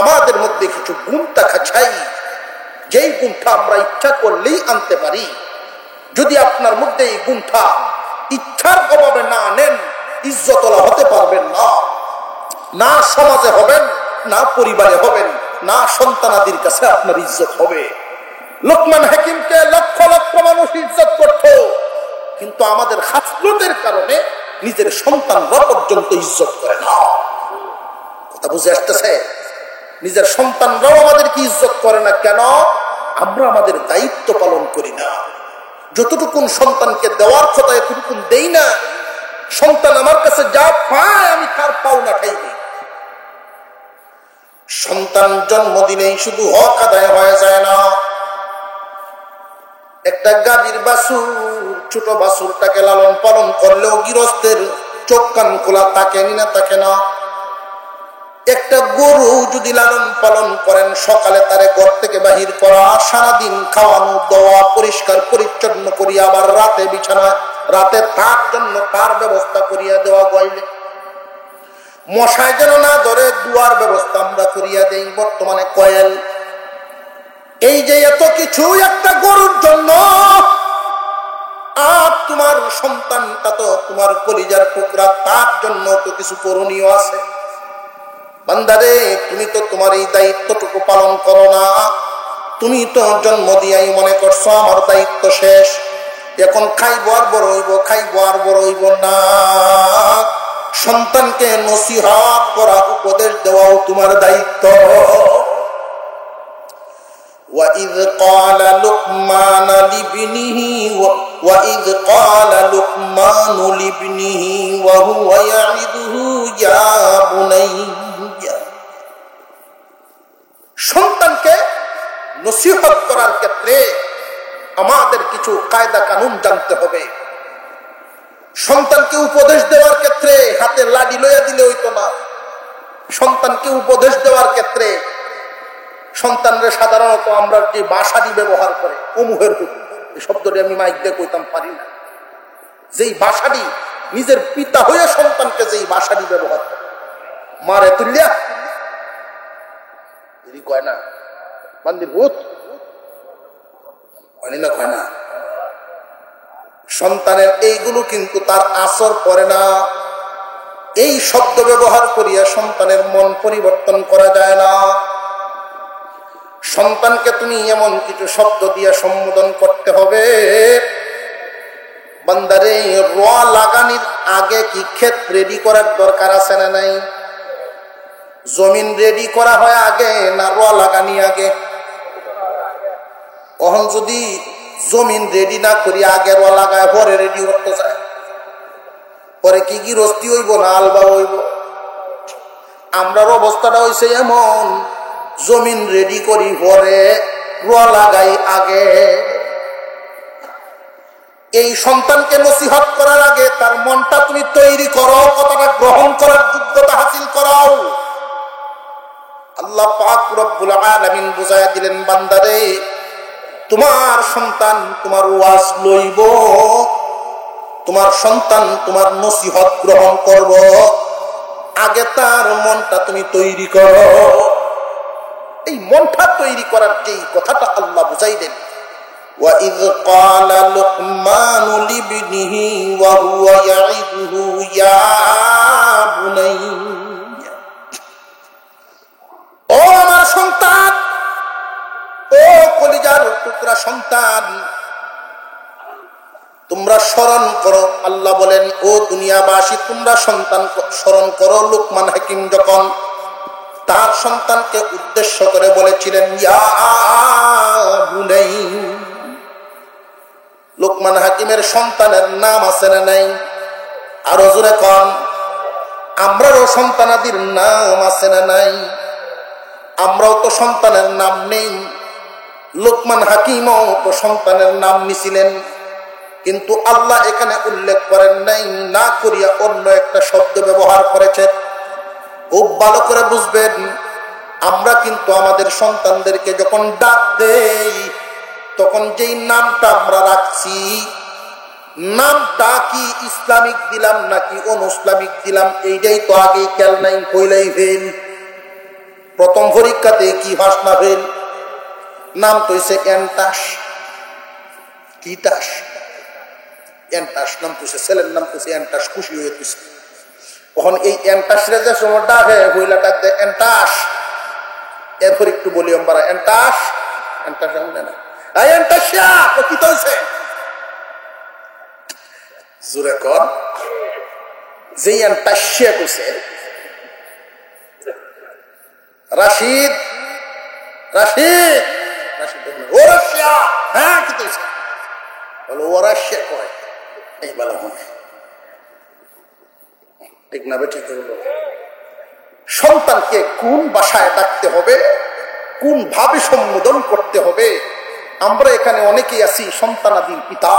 আমাদের মধ্যে কিছু গুণ থাকা চাই, যেই গুণটা আমরা ইচ্ছা করলেই আনতে পারি। যদি আপনার মধ্যে এই গুণটা ইচ্ছার অভাবে না আনেন, ইজ্জতওয়ালা হতে পারবেন না। না সমাজে হবেন, না পরিবারে হবেন, না সন্তানাদির কাছে আপনার ইজ্জত হবে। লোকমান হাকিমকে লক্ষ লক্ষ মানুষ ইজ্জত করত, কিন্তু আমাদের খাসলতের কারণে নিজের সন্তানরা পর্যন্ত ইজ্জত করে না। কথা বুঝে আসতেছে? নিজের সন্তানরাও আমাদেরকে ইজ্জত করে না। কেন? আমরা আমাদের দায়িত্ব পালন করি না। যতটুকুন সন্তানকে দেওয়ার কথা এতটুকুন দেই না। সন্তান আমার কাছে যা পায় আমি তার পাওনা খাইনি। সন্তান জন্মদিনেই শুধু হক আদায় হয়ে যায় না। একটা গাভীর বাছুর, ছোট বাছুরটাকে লালন পালন করলেও গৃহস্থের চোখ কান খোলা থাকে না, থাকে না। একটা গরু যদি লালন পালন করেন, সকালে তারে ঘর থেকে বাহির করা, সারাদিন খাওয়ানো দেওয়া, পরিষ্কার পরিচ্ছন্ন করিয়া, আবার রাতে বিছানায় রাতে তার জন্য তার ব্যবস্থা করিয়া দেওয়া, গইলে মশায় যেন না ধরে দুয়ার ব্যবস্থা আমরা করিয়া দেই। বর্তমানে কয়েল। এই যে এত কিছু একটা গরুর জন্য, আর তোমার সন্তানটা তো তোমার কলিজার টুকরা, তার জন্য তো কিছু করণীয় আছে। বান্দারে, তুমি তো তোমার এই দায়িত্বটুকু পালন করো না। তুমি তো জন্ম দিয়াই মনে করছো আমার দায়িত্ব শেষ, এখন খাইবো আর বড় হইব, খাইবো আর বড় হইব না। সন্তানকে নসিহত করা, উপদেশ দেওয়াও তোমার দায়িত্ব। وَإِذْ قَالَ لُقْمَانُ لِابْنِهِ وَهُوَ يَعِظُهُ يَا بُنَيَّ। সন্তানকে নসিহত করার ক্ষেত্রে আমাদের কিছু কায়দা কানুন জানতে হবে। সন্তানকে উপদেশ দেওয়ার ক্ষেত্রে হাতে লাঠি লইয়া দিলে হইতো না। সন্তানকে উপদেশ দেওয়ার ক্ষেত্রে সন্তানরা সাধারণত আমরা যে ভাষাটি ব্যবহার করে, অমুহের হুক, এই শব্দটি আমি মাইক দিয়ে কইতাম পারি না। যেই ভাষাটি নিজের পিতা হয়ে সন্তানকে যেই ভাষাটি ব্যবহার করে, মারে তুলিয়া কয় না বান্দির ভূত না, কয় না। সন্তানের এইগুলো কিন্তু তার আসর পড়ে না। এই শব্দ ব্যবহার করিয়া সন্তানের মন পরিবর্তন করা যায় না। সন্তানকে তুমি এমন কিছু শব্দ দিয়ে সম্বোধন করতে হবে, বান্দারে রোয়া লাগানির আগে কি ক্ষেত রেডি করার দরকার আছে না নাই? জমিন রেডি করা হয় আগে না রোয়া লাগানি আগে? তখন যদি জমিন রেডি না করি আগে রোয়া লাগায় পরে রেডি করতে যায়, পরে কি কি রস্তি হইব না আলবা হইব? আমরার অবস্থাটা হইছে এমন, জমিন রেডি করি পরে রোয়া লাগাই আগে। এই সন্তানকে নসিহত করার আগে তার মনটা তুমি তৈরি করো, কথাটা গ্রহণ করার যোগ্যতা হাসিল করাও। আল্লাহ পাক রব্বুল আলামিন বুঝায়া দিলেন, বান্দারে তোমার সন্তান তোমার ওয়াজ লইব, তোমার সন্তান তোমার নসিহত গ্রহণ করব, আগে তার মনটা তুমি তৈরি করো। এই মনটা তৈরি করার যেই কথাটা আল্লাহ বুঝাইলেন, وَإِذْ قَالَ لُقْمَانُ لِابْنِهِ وَهُوَ يَعِظُهُ يَا بُنَيَّ, ও আমার সন্তান, ও কলিজার টুকরা সন্তান, তোমরা স্মরণ করো। আল্লাহ বলেন, ও দুনিয়াবাসী তোমরা সন্তান স্মরণ করো। লুকমান হাকিম যখন তার সন্তানকে উদ্দেশ্য করে বলেছিলেন ইয়া বুনাইয়া, লুকমান হাকিমের সন্তানের নাম আছে না নাই? আরো জোরে কন। আমরারও সন্তানাদির নাম আছে না নাই? আমরাও তো সন্তানের নাম নেই। লুকমান হাকিমও তো সন্তানের নাম নিছিলেন, কিন্তু আল্লাহ এখানে উল্লেখ করেন নাই, না করিয়া অন্য একটা শব্দ ব্যবহার করেছেন। খুব ভালো করে বুঝবেন, আমরা কিন্তু আমাদের সন্তানদেরকে যখন ডাক দেই তখন যেই নামটা আমরা রাখছি, নামটা কি ইসলামিক দিলাম নাকি অনুইসলামিক দিলাম, এইটাই তো আগেই খেয়াল নাই। কইলাই ফেল, প্রথম পরীক্ষাতে কি ভাষণা ফেল, নাম তো হইছে এন্টাস। কি টাস? এন্টাস নাম তো ছেলের নাম তো এন্টাস, খুশি হয়ে তুই। তখন এই এন্টাস রে যে সময় ডাকে হইলা ডাক দেয় এন্টাস, এরপর একটু বলি আমরা এন্টাস এন্টাস না জোরে কর। যে এন্টাসিয়া করছে রাশিদ, রাশিদ রাশিদ ও রাশিয়া, হ্যাঁ কি তৈছে বলো ও রাশিয়া কয় এই বলা মনে ঠিক না? ঠিক হলো। সন্তানকে কোন ভাষায় ডাকতে হবে, কোন ভাবে সম্বোধন করতে হবে, আমরা এখানে অনেকেই আছি সন্তানাদির পিতা,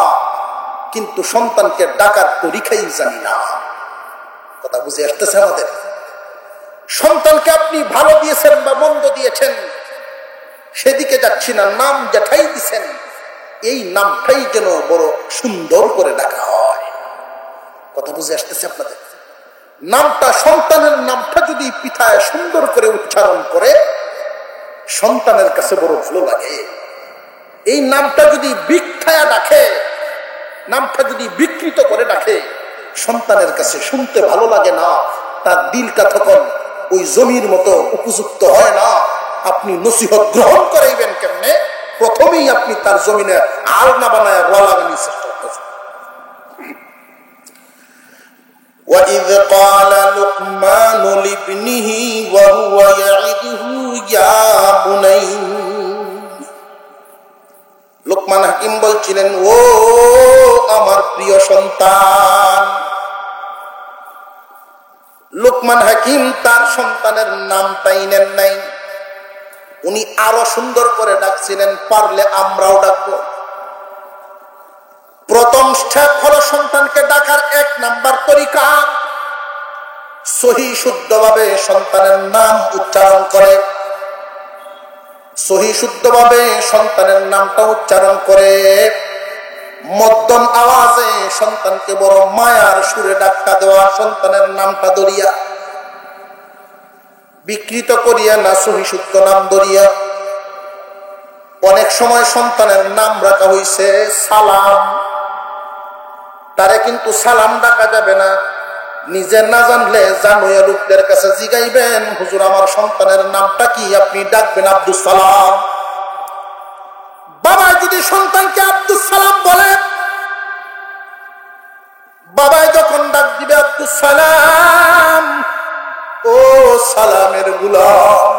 কিন্তু সন্তানকে ডাকার তরিকাই জানি না। কথা বুঝে আসতেছে আমাদের? সন্তানকে আপনি ভালো দিয়েছেন বা মন্দ দিয়েছেন সেদিকে যাচ্ছি না, নাম যেটাই দিচ্ছেন এই নামটাই যেন বড় সুন্দর করে ডাকা হয়। কথা বুঝে আসতেছে আপনাদের? নামটা, সন্তানের নামটা যদি পিতায় সুন্দর করে উচ্চারণ করে সন্তানের কাছে বড় ভালো লাগে। এই নামটা যদি বিখ্যায়া ডাকে, নামটা যদি বিকৃত করে ডাকে সন্তানের কাছে শুনতে ভালো লাগে না, তার দিলটা তখন ওই জমির মতো উপযুক্ত হয় না। আপনি নসিহত গ্রহণ করাইবেন কেমনে? প্রথমেই আপনি তার জমিনে আল না বানায় রোয়া লাগানোর চেষ্টা করতেছেন। وَإِذْ قَالَ لُقْمَانُ لِابْنِهِ وَهُوَ يَعِظُهُ يَا بُنَيَّ, লুকমান হাকিম বলছিলেন ও আমার প্রিয় সন্তান। লুকমান হাকিম তার সন্তানের নামটাই নেন নাই, উনি আরো সুন্দর করে ডাকছিলেন, পারলে আমরাও ডাকবো। প্রথম স্টেপ হলো সন্তানকে ডাকার 1 নাম্বার তরিকা, সহি শুদ্ধভাবে সন্তানের নাম উচ্চারণ করে, সহি শুদ্ধভাবে সন্তানের নামটা উচ্চারণ করে মধ্যম আওয়াজে সন্তানকে বড় মায়ার সুরে ডাক্কা দেওয়া, সন্তানের নামটা ধরিয়া, বিকৃত করিয়া না সহি শুদ্ধ নাম ধরিয়া। অনেক সময় সন্তানের নাম রাখা হইছে সালাম, তারে কিন্তু সালাম ডাকা যাবে না। নিজে না জানলে জানুয়া লোকদের কাছে জিগাইবেন, হুজুর আমার সন্তানের নামটা কি? আপনি ডাকবেন আব্দুল সালাম। বাবা যদি সন্তানকে আব্দুল সালাম বলে, বাবাই যখন ডাক দিবে আব্দুল সালাম, ও সালামের গোলাম,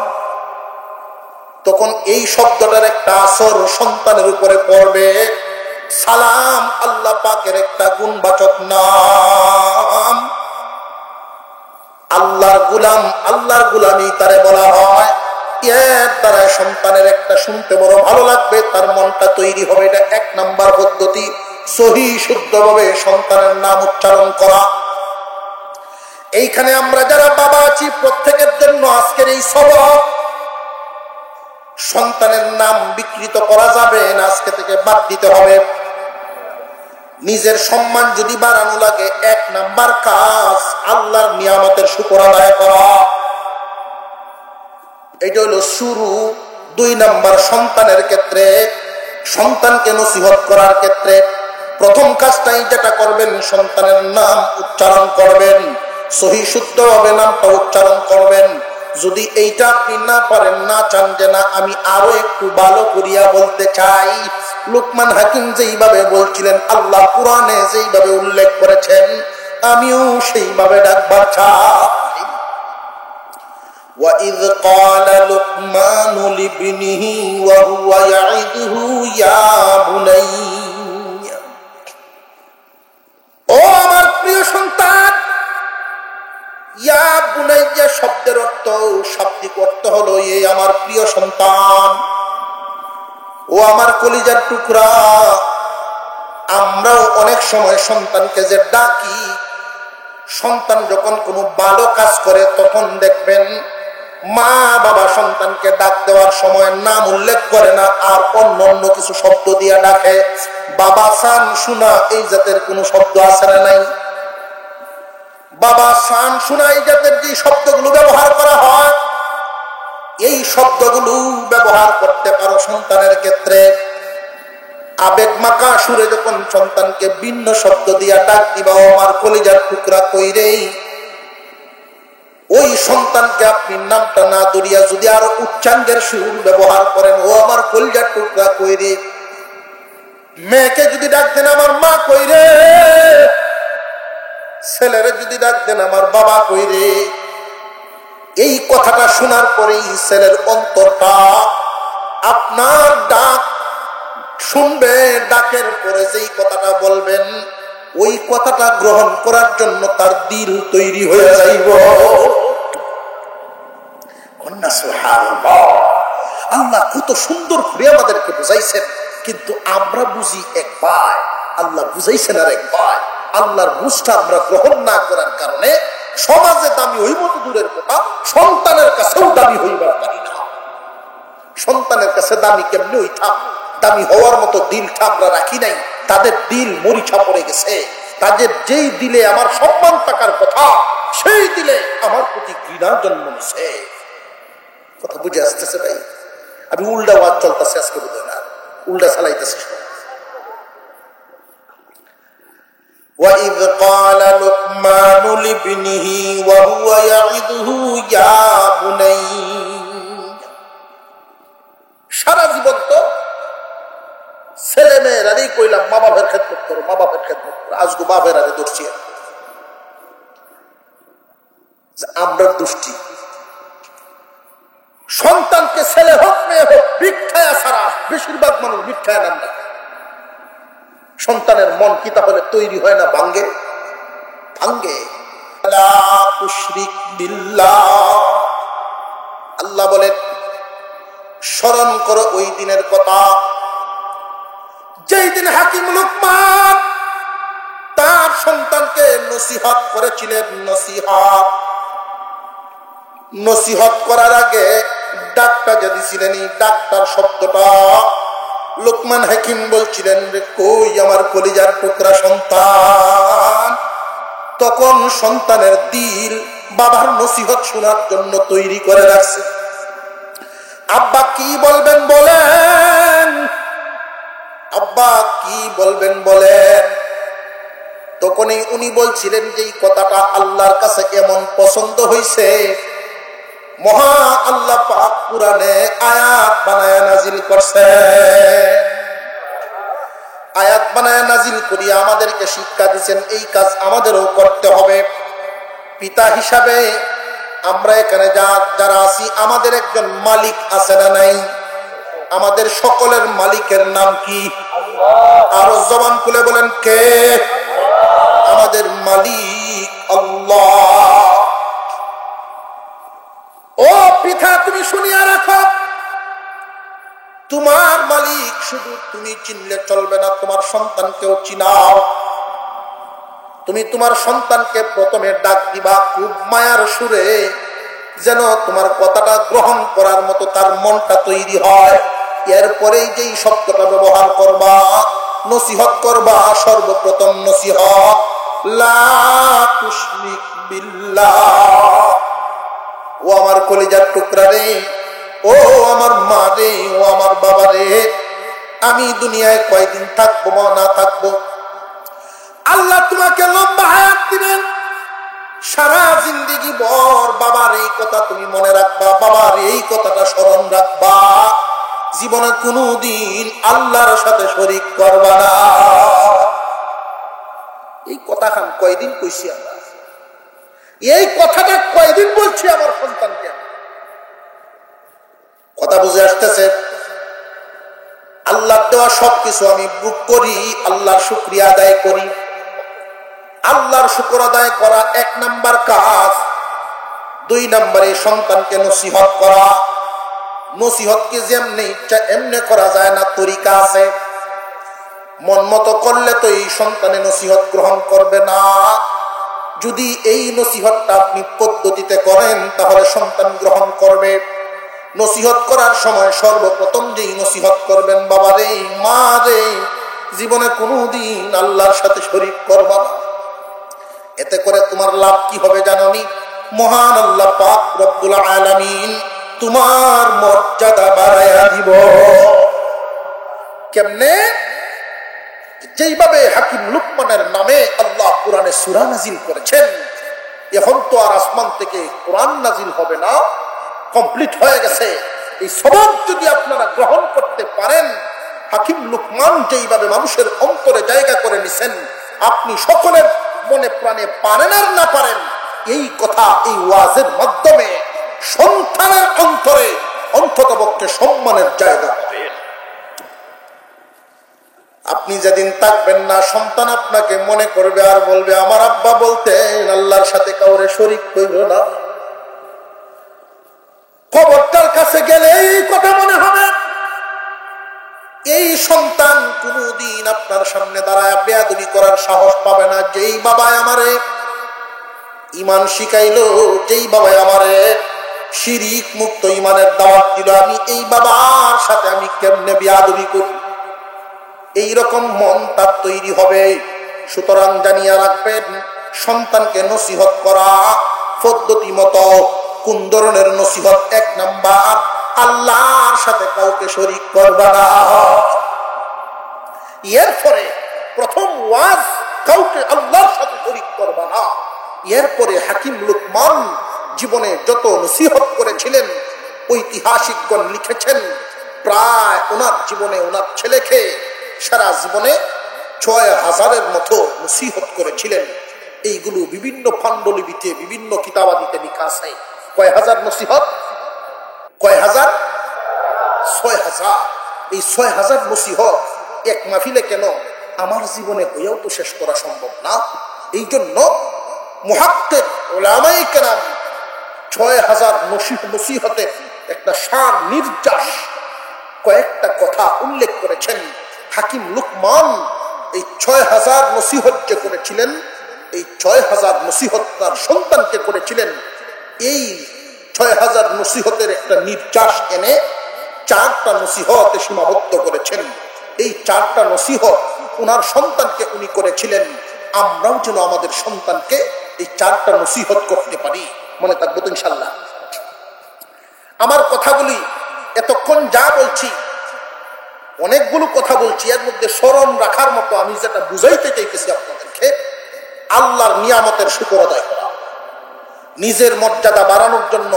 তখন এই শব্দটার একটা আসর সন্তানের উপরে পড়বে। সালাম আল্লাহ পাকের একটা গুণবাচক নাম। আল্লাহর গোলাম, আল্লাহর গোলামি তারে বলা হয়। এর দ্বারা সন্তানের একটা শুনতে বড় ভালো লাগবে, তার মনটা তৈরি হবে। এটা 1 নাম্বার পদ্ধতি, সহি শুদ্ধভাবে সন্তানের নাম উচ্চারণ করা। এইখানে আমরা যারা বাবা আছি প্রত্যেকের জন্য আজকের এই সবক, সন্তানের নাম বিকৃত করা যাবে না, আজকে থেকে বাদ দিতে হবে। নিজের সম্মান যদি বাড়ানো লাগে, 1 নাম্বার কাজ আল্লাহর নিয়ামতের শুকর আদায় করা। এটা হলো শুরু। 2 নাম্বার, সন্তানের ক্ষেত্রে, সন্তানকে নসিহত করার ক্ষেত্রে প্রথম কাজটাই যেটা করবেন, সন্তানের নাম উচ্চারণ করবেন, সহি শুদ্ধভাবে নামটা উচ্চারণ করবেন। যদি এইটা আপনি না পারেন, না চান যে না আমি আরো একটু ভালো করিয়া বলতে চাই, লুকমান হাকিম যেইভাবে বলছিলেন, আল্লাহ কুরআনে যেইভাবে উল্লেখ করেছেন, আমিও সেইভাবে ডাকবার চাই। وَإِذْ قَالَ لُقْمَانُ لِابْنِهِ وَهُوَ يَعِظُهُ يَا بُنَيَّ, ও আমার প্রিয় সন্তান। ইয়া বুনাইয়া শব্দের অর্থ, শাব্দিক অর্থ হলো এ আমার প্রিয় সন্তান, ও আমার কলিজার টুকরা। আমরাও অনেক সময় সন্তানকে যে ডাকি, সন্তান যখন কোনো ভালো কাজ করে তখন দেখবেন মা বাবা সন্তানকে ডাক দেওয়ার সময় নাম উল্লেখ করে না, আর অন্য অন্য কিছু শব্দ দিয়ে ডাকে। বাবা সান শোনা এই জাতের কোন শব্দ আছে না নাই? বাবা সান শোনা এই জাতের যে শব্দগুলো ব্যবহার করা হয়, এই শব্দগুলো ব্যবহার করতে পারো সন্তানের ক্ষেত্রে। আবেগ মাখা সুরে যখন সন্তানকে ভিন্ন শব্দ দিয়া ডাক দিবা, আমার কলিজার টুকরা কইরেই, ওই সন্তানকে আপনি নামটা না ধরিয়া যদি আরো উচ্চাঙ্গের সুর ব্যবহার করেন, ও আমার কলিজার টুকরা কইরে। মেয়েকে যদি ডাক দেন আমার মা কইরে, ছেলেরে যদি ডাক দেন আমার বাবা কইরে, এই কথাটা শোনার পরেই ছেলের অন্তরটা আপনার ডাক শুনবে। ডাকের পরে যেই কথাটা বলবেন, ওই কথাটা গ্রহণ করার জন্য তার দিল তৈরি হয়ে যাইব। আল্লাহ কত সুন্দর করে আমাদেরকে বুঝাইছেন, কিন্তু আমরা বুঝি এক পায়, আল্লাহ বুঝাইছেন আর এক পায়। আল্লাহর বুঝটা আমরা গ্রহণ না করার কারণে সমাজে দামি হইব তো দূরের কথা, সন্তানের কাছেও দামি হইবার পারি না। সন্তানের কাছে দামি কেমনি হইতাম? দামি হওয়ার মতো দিলটা আমরা রাখি নাই। তাদের দিল মরিচা পড়ে গেছে। তাদের যেই দিলে আমার সম্মান থাকার কথা, সেই দিলে আমার প্রতি ঘৃণা জন্ম নিছে। কথা বুঝে আসতেছে ভাই? আমি উল্টা ওয়াজ চলতেছে আজকে, বুঝে না, উল্টা চালাইতেছে। وَإِذْ قَالَ لُقْمَانُ لِابْنِهِ وَهُوَ يَعِظُهُ يَا بُنَيَّ, সারা জীবন তো ছেলে মেয়েরাই কইলাম মা বাপের খেদমত করো, মা বাপের খেদমত করো। আজকে বাপের আগে দোষী আমরা দুষ্টি। সন্তানকে ছেলে হোক মেয়ে হোক ভিক্ষায়া ছাড়া বেশিরভাগ মানুষ ভিক্ষায় নাম না। সন্তানের মন কি তাহলে তৈরি হয় না? ভাঙ্গে ভাঙ্গে। আল্লাহ বলেন, স্মরণ করো ওই দিনের কথা, যেই দিন হাকিম লুকমান তার সন্তানকে নসিহত করেছিলেন। নসিহত করার আগে ডাক্তার যদি ছিলেন, এই ডাক্তার শব্দটা লোকমান হাকিম বলছিলেন, রে কই আমার কলিজার টুকরা সন্তান। তখন সন্তানের দিল বাবার নসিহত শোনার জন্য তৈরি করে রাখছে। আব্বা কি বলবেন বলেন, আব্বা কি বলবেন বলেন। তখনই উনি বলছিলেন যে এই কথাটা আল্লাহর কাছে এমন পছন্দ হয়েছে, মহা আল্লাহ পাক কুরআনে আয়াত বানায়া নাজিল করছে। আয়াত বানায়া নাজিল করিয়া আমাদেরকে শিক্ষা দিচ্ছেন, এই কাজ আমাদেরও করতে হবে। পিতা হিসাবে আমরা এখানে যারা আছি, আমাদের একজন মালিক আছে না নাই? আমাদের সকলের মালিকের নাম কি? আরো জবান খুলে বলেন, কে? আমাদের মালিক আল্লাহ। ও পিতা, তুমি শুনিয়া রাখো, তোমার মালিক শুধু তুমি চিনলে চলবে না, তোমার সন্তানকেও চিনাও। তুমি তোমার সন্তানকে প্রথমে ডাক দিবা খুব মায়ার সুরে, যেন তোমার কথাটা গ্রহণ করার মতো তার মনটা তৈরি হয়। এরপরেই যেই শব্দটা ব্যবহার করবা, নসিহত করবা, সর্বপ্রথম নসিহত লা তুশরিক বিল্লাহ। ও আমার কলিজার টুকরা রে, ও আমার মা রে, ও আমার বাবা রে, আমি দুনিয়ায় কয়দিন থাকবো বা না থাকবো, আল্লাহ তোমাকে লম্বা হায়াত দিবেন। সারা জিন্দেগি ভর বাবার এই কথা তুমি মনে রাখবা, বাবার এই কথাটা স্মরণ রাখবা। জীবনে কোনদিন আল্লাহর সাথে শরীক করবা না। এই কথা খান কয়দিন কইছি আমরা, এই কথাটা কয়দিন বলছি আমার সন্তানকে। কথা বুঝে আসতেছে? আল্লাহর দেওয়া সবকিছু আমি বুক করি, আল্লাহর শুকরিয়া আদায় করি। আল্লাহর শুকর আদায় করা 1 নাম্বার কাজ। 2 নম্বরে সন্তানকে নসিহত করা। নসিহতকে যেমনি ইচ্ছা এমনি করা যায় না, তরিকা আছে। মন মতো করলে তো এই সন্তানে নসিহত গ্রহণ করবে না। যদি এই নসিহতটা আপনি পদ্ধতিতে করেন, তাহলে সন্তান গ্রহণ করবে। নসিহত করার সময় সর্বপ্রথম যেই নসিহত করবেন, বাবা রে, মা রে, জীবনে কোনদিন আল্লাহর সাথে শরীক করবা না। এতে করে তোমার লাভ কি হবে জানোনি? মহান আল্লাহ পাক রব্বুল আলামিন তোমার মর্যাদা বাড়ায়া দিব। কেমনে? যেইভাবে হাকিম লুকমানের নামে আল্লাহ কোরআনে সূরা নাজিল করেছেন। এখন তো আর আসমান থেকে কোরআন নাজিল হবে না, কমপ্লিট হয়ে গেছে। এই সবক যদি আপনারা গ্রহণ করতে পারেন, হাকিম লুকমান যেইভাবে মানুষের অন্তরে জায়গা করে নিছেন, আপনি সকলের মনে প্রাণে পারেন আর না পারেন, এই কথা এই ওয়াজের মাধ্যমে সন্তানের অন্তরে অন্ততপক্ষে সম্মানের জায়গা হবে। আপনি যেদিন থাকবেন না, সন্তান আপনাকে মনে করবে আর বলবে, আমার আব্বা বলতেন আল্লাহর সাথে কাউরে শরীক কইরো না। কবরটার কাছে গেলে এই কথা মনে হবে। এই সন্তান কোনদিন আপনার সামনে দাঁড়ায় বেয়াদবি করার সাহস পাবে না। যেই বাবা আমারে ঈমান শিখাইলো, যেই বাবা আমারে শিরিক মুক্ত ঈমানের দাওয়াত দিল, আমি এই বাবার সাথে আমি কেমনে বেয়াদবি করি, এইরকম মন তার তৈরি হবে। সুতরাং জানিয়ে রাখবেন, সন্তানকে নসিহত করা পদ্ধতি মতো। কোন ধরনের নসিহত? 1 নাম্বার, আল্লাহর সাথে কাউকে শরীক করবা না। এরপরে প্রথম ওয়াজ, কাউকে আল্লাহর সাথে শরীক করবা না। এরপরে হাকিম লুকমান জীবনে যত নসিহত করেছিলেন, ঐতিহাসিকগণ লিখেছেন, প্রায় ওনার জীবনে ওনার ছেলেকে সারা জীবনে 6000-এর মতো নসিহত করেছিলেন। এইগুলো বিভিন্ন পাণ্ডুলিপিতে, বিভিন্ন কিতাবাদিতে লেখা আছে। কয় হাজার নসিহত? কয় হাজার? 6000। এই 6000 নসিহত এক মাহফিলে কেন, আমার জীবনে হয়েও তো শেষ করা সম্ভব না। এই জন্য মুহাক্কিক উলামায়ে কেরাম 6000 নসিহতের একটা সার নির্যাস কয়েকটা কথা উল্লেখ করেছেন। হাকিম লুকমান এই 6000 নসিহত যে করেছিলেন, এই 6000 নসিহত তার সন্তানকে করেছিলেন। এই 6000 নসিহতের একটা নির্যাস এনে চারটা নসিহতে সীমাবদ্ধ করেছেন। এই চারটা নসিহত ওনার সন্তানকে উনি করেছিলেন। আমরাও যেন আমাদের সন্তানকে এই চারটা নসিহত করতে পারি। মনে থাকবো তো ইনশাল্লাহ। আমার কথাগুলি এতক্ষণ যা বলছি, অনেকগুলো কথা বলছি, এর মধ্যে স্মরণ রাখার মতো আমি যেটা বুঝাইতে চাইতেছি আপনাদেরকে, আল্লাহর নিয়ামতের শুকর আদায় করা, নিজের মর্যাদা বাড়ানোর জন্য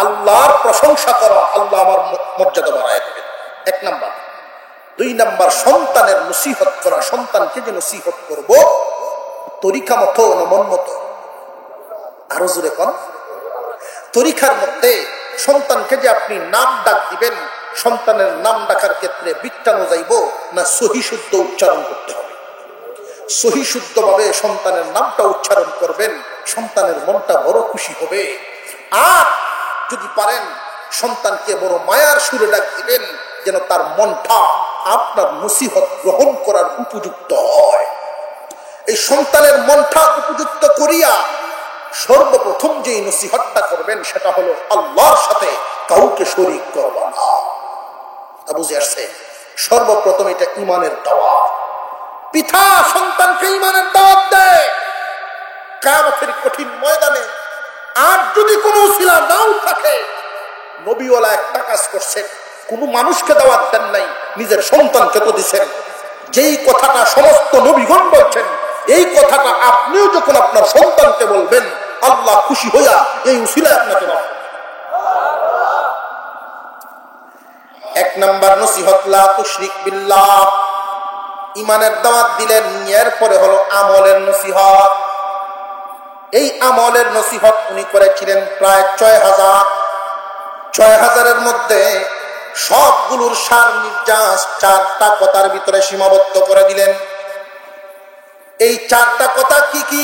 আল্লাহর প্রশংসা করা, আল্লাহ আমার মর্যাদা বাড়ায় দেবেন, 1 নাম্বার। 2 নাম্বার, সন্তানের নসিহত করা, সন্তানকে যে নসিহত করব তরিকা মতো না মন মতো, আরো জোরে কোন, তরিকার মধ্যে সন্তানকে যে আপনি নাম ডাক দিবেন, সন্তানের নাম ডাকার ক্ষেত্রে বিট্টানো যাইব না সহি শুদ্ধ উচ্চারণ করতে হবে। সহি শুদ্ধ ভাবে সন্তানের নামটা উচ্চারণ করবেন, সন্তানের মনটা বড় খুশি হবে। আর যদি পারেন সন্তানকে বড় মায়ার সুরে ডাক দিবেন, যেন তার মনটা আপনার নসিহত গ্রহণ করার উপযুক্ত হয়। এই সন্তানের মনটা উপযুক্ত করিয়া সর্বপ্রথম যে নসিহতটা করবেন সেটা হলো আল্লাহর সাথে কাউকে শরীক করবা না। বুঝে আসছে? সর্বপ্রথম এটা ঈমানের দাওয়াত। পিতা সন্তানকে ঈমানের দাওয়াত দেয় কিয়ামতের কঠিন ময়দানে। আর যদি কোনো উসিলা নাও থাকে, নবীওয়ালা একটা কাজ করছেন, কোন মানুষকে দাওয়াত দেন নাই, নিজের সন্তানকে তো দিচ্ছেন। যেই কথাটা সমস্ত নবীগণ বলছেন, এই কথাটা আপনিও যখন আপনার সন্তানকে বলবেন, আল্লাহ খুশি হইয়া এই উসিলায় আপনাকে দাও। 1 নাম্বার নসিহত, লা তুশরিক বিল্লাহ, ঈমানের দাওয়াত দিলেন। এরপরে হলো আমলের নসিহত। এই আমলের নসিহত উনি করেছিলেন প্রায় 6000-এর মধ্যে সবগুলোর সার নির্যাস 4টা কথার ভিতরে সীমাবদ্ধ করে দিলেন। এই 4টা কথা কি কি?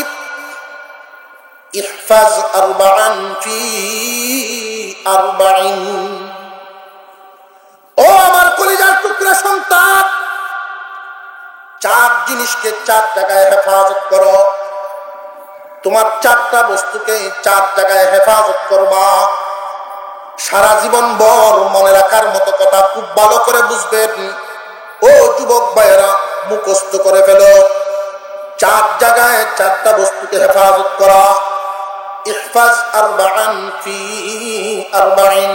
ইহফাজ আরবাআন ফি আরবাইন। ও আমার কলিজার টুকরা সন্তান, 4 জিনিসকে 4 জায়গায় হেফাজত করো। তোমার 4টা বস্তুকে 4 জায়গায় হেফাজত করবা। সারা জীবন ভর মনে রাখার মতো কথা, খুব ভালো করে বুঝবেন। ও যুবক ভাইয়েরা, মুখস্থ করে ফেলো। 4 জায়গায় 4টা বস্তুকে হেফাজত করা। ইহফাজ আরবাআন ফি আরবাইন।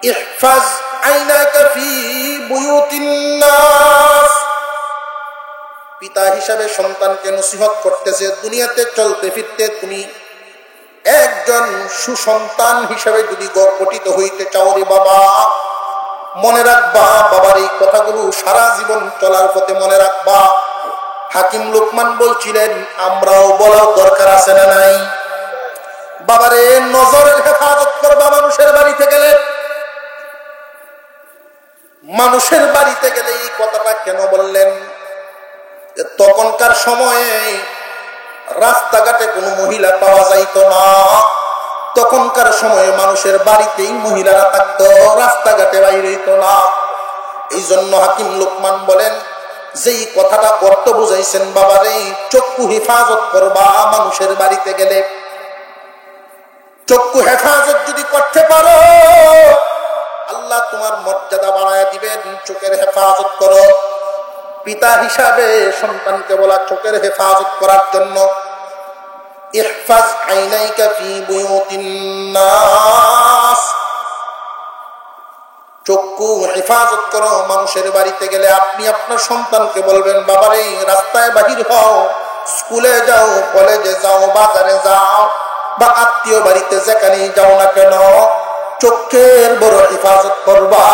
ইহফাজ আইনাকা ফি বুয়ুতিন নাস। পিতা হিসাবে সন্তানকে নসিহত করতেছে, দুনিয়াতে চলতে ফিরতে তুমি একজন সুসন্তান হিসাবে যদি গঠিত হইতে চাও রে বাবা, মনে রাখবা বাবার এই কথাগুলো সারা জীবন চলার পথে মনে রাখবা। হাকিম লোকমান বলছিলেন, আমরাও বলার দরকার আছে না নাই? বাবারে নজরের হেফাজত করবা। মানুষের বাড়িতে গেলে, মানুষের বাড়িতে গেলে এই কথাটা কেন বললেন? তখনকার সময়ে রাস্তাঘাটে কোনো মহিলা পাওয়া যাইত না। তখনকার সময়ে মানুষের বাড়িতেই মহিলারা থাকতো, রাস্তাঘাটে বাইরে হইতো না। এই জন্য হাকিম লোকমান বলেন, যেই কথাটা অর্থ বুঝাইছেন, বাবারে চক্ষু হেফাজত করবা মানুষের বাড়িতে গেলে। চক্ষু হেফাজত যদি করতে পারো, আল্লাহ তোমার মর্যাদা বাড়ায় দিবেন। চোখের হেফাজত করো। পিতা হিসাবে সন্তানকে বলা চোখের হেফাজত করার জন্য, ইহফাজ আইনাইকা ফি বুয়ুতিন নাস। চক্ষু হেফাজত করো মানুষের বাড়িতে গেলে। আপনি আপনার সন্তানকে বলবেন, বাবারে রাস্তায় বাহির হও, স্কুলে যাও, কলেজে যাও, বাজারে যাও, বা আত্মীয় বাড়িতে যেখানেই যাও না কেন, চোখের বড় হেফাজত করবা।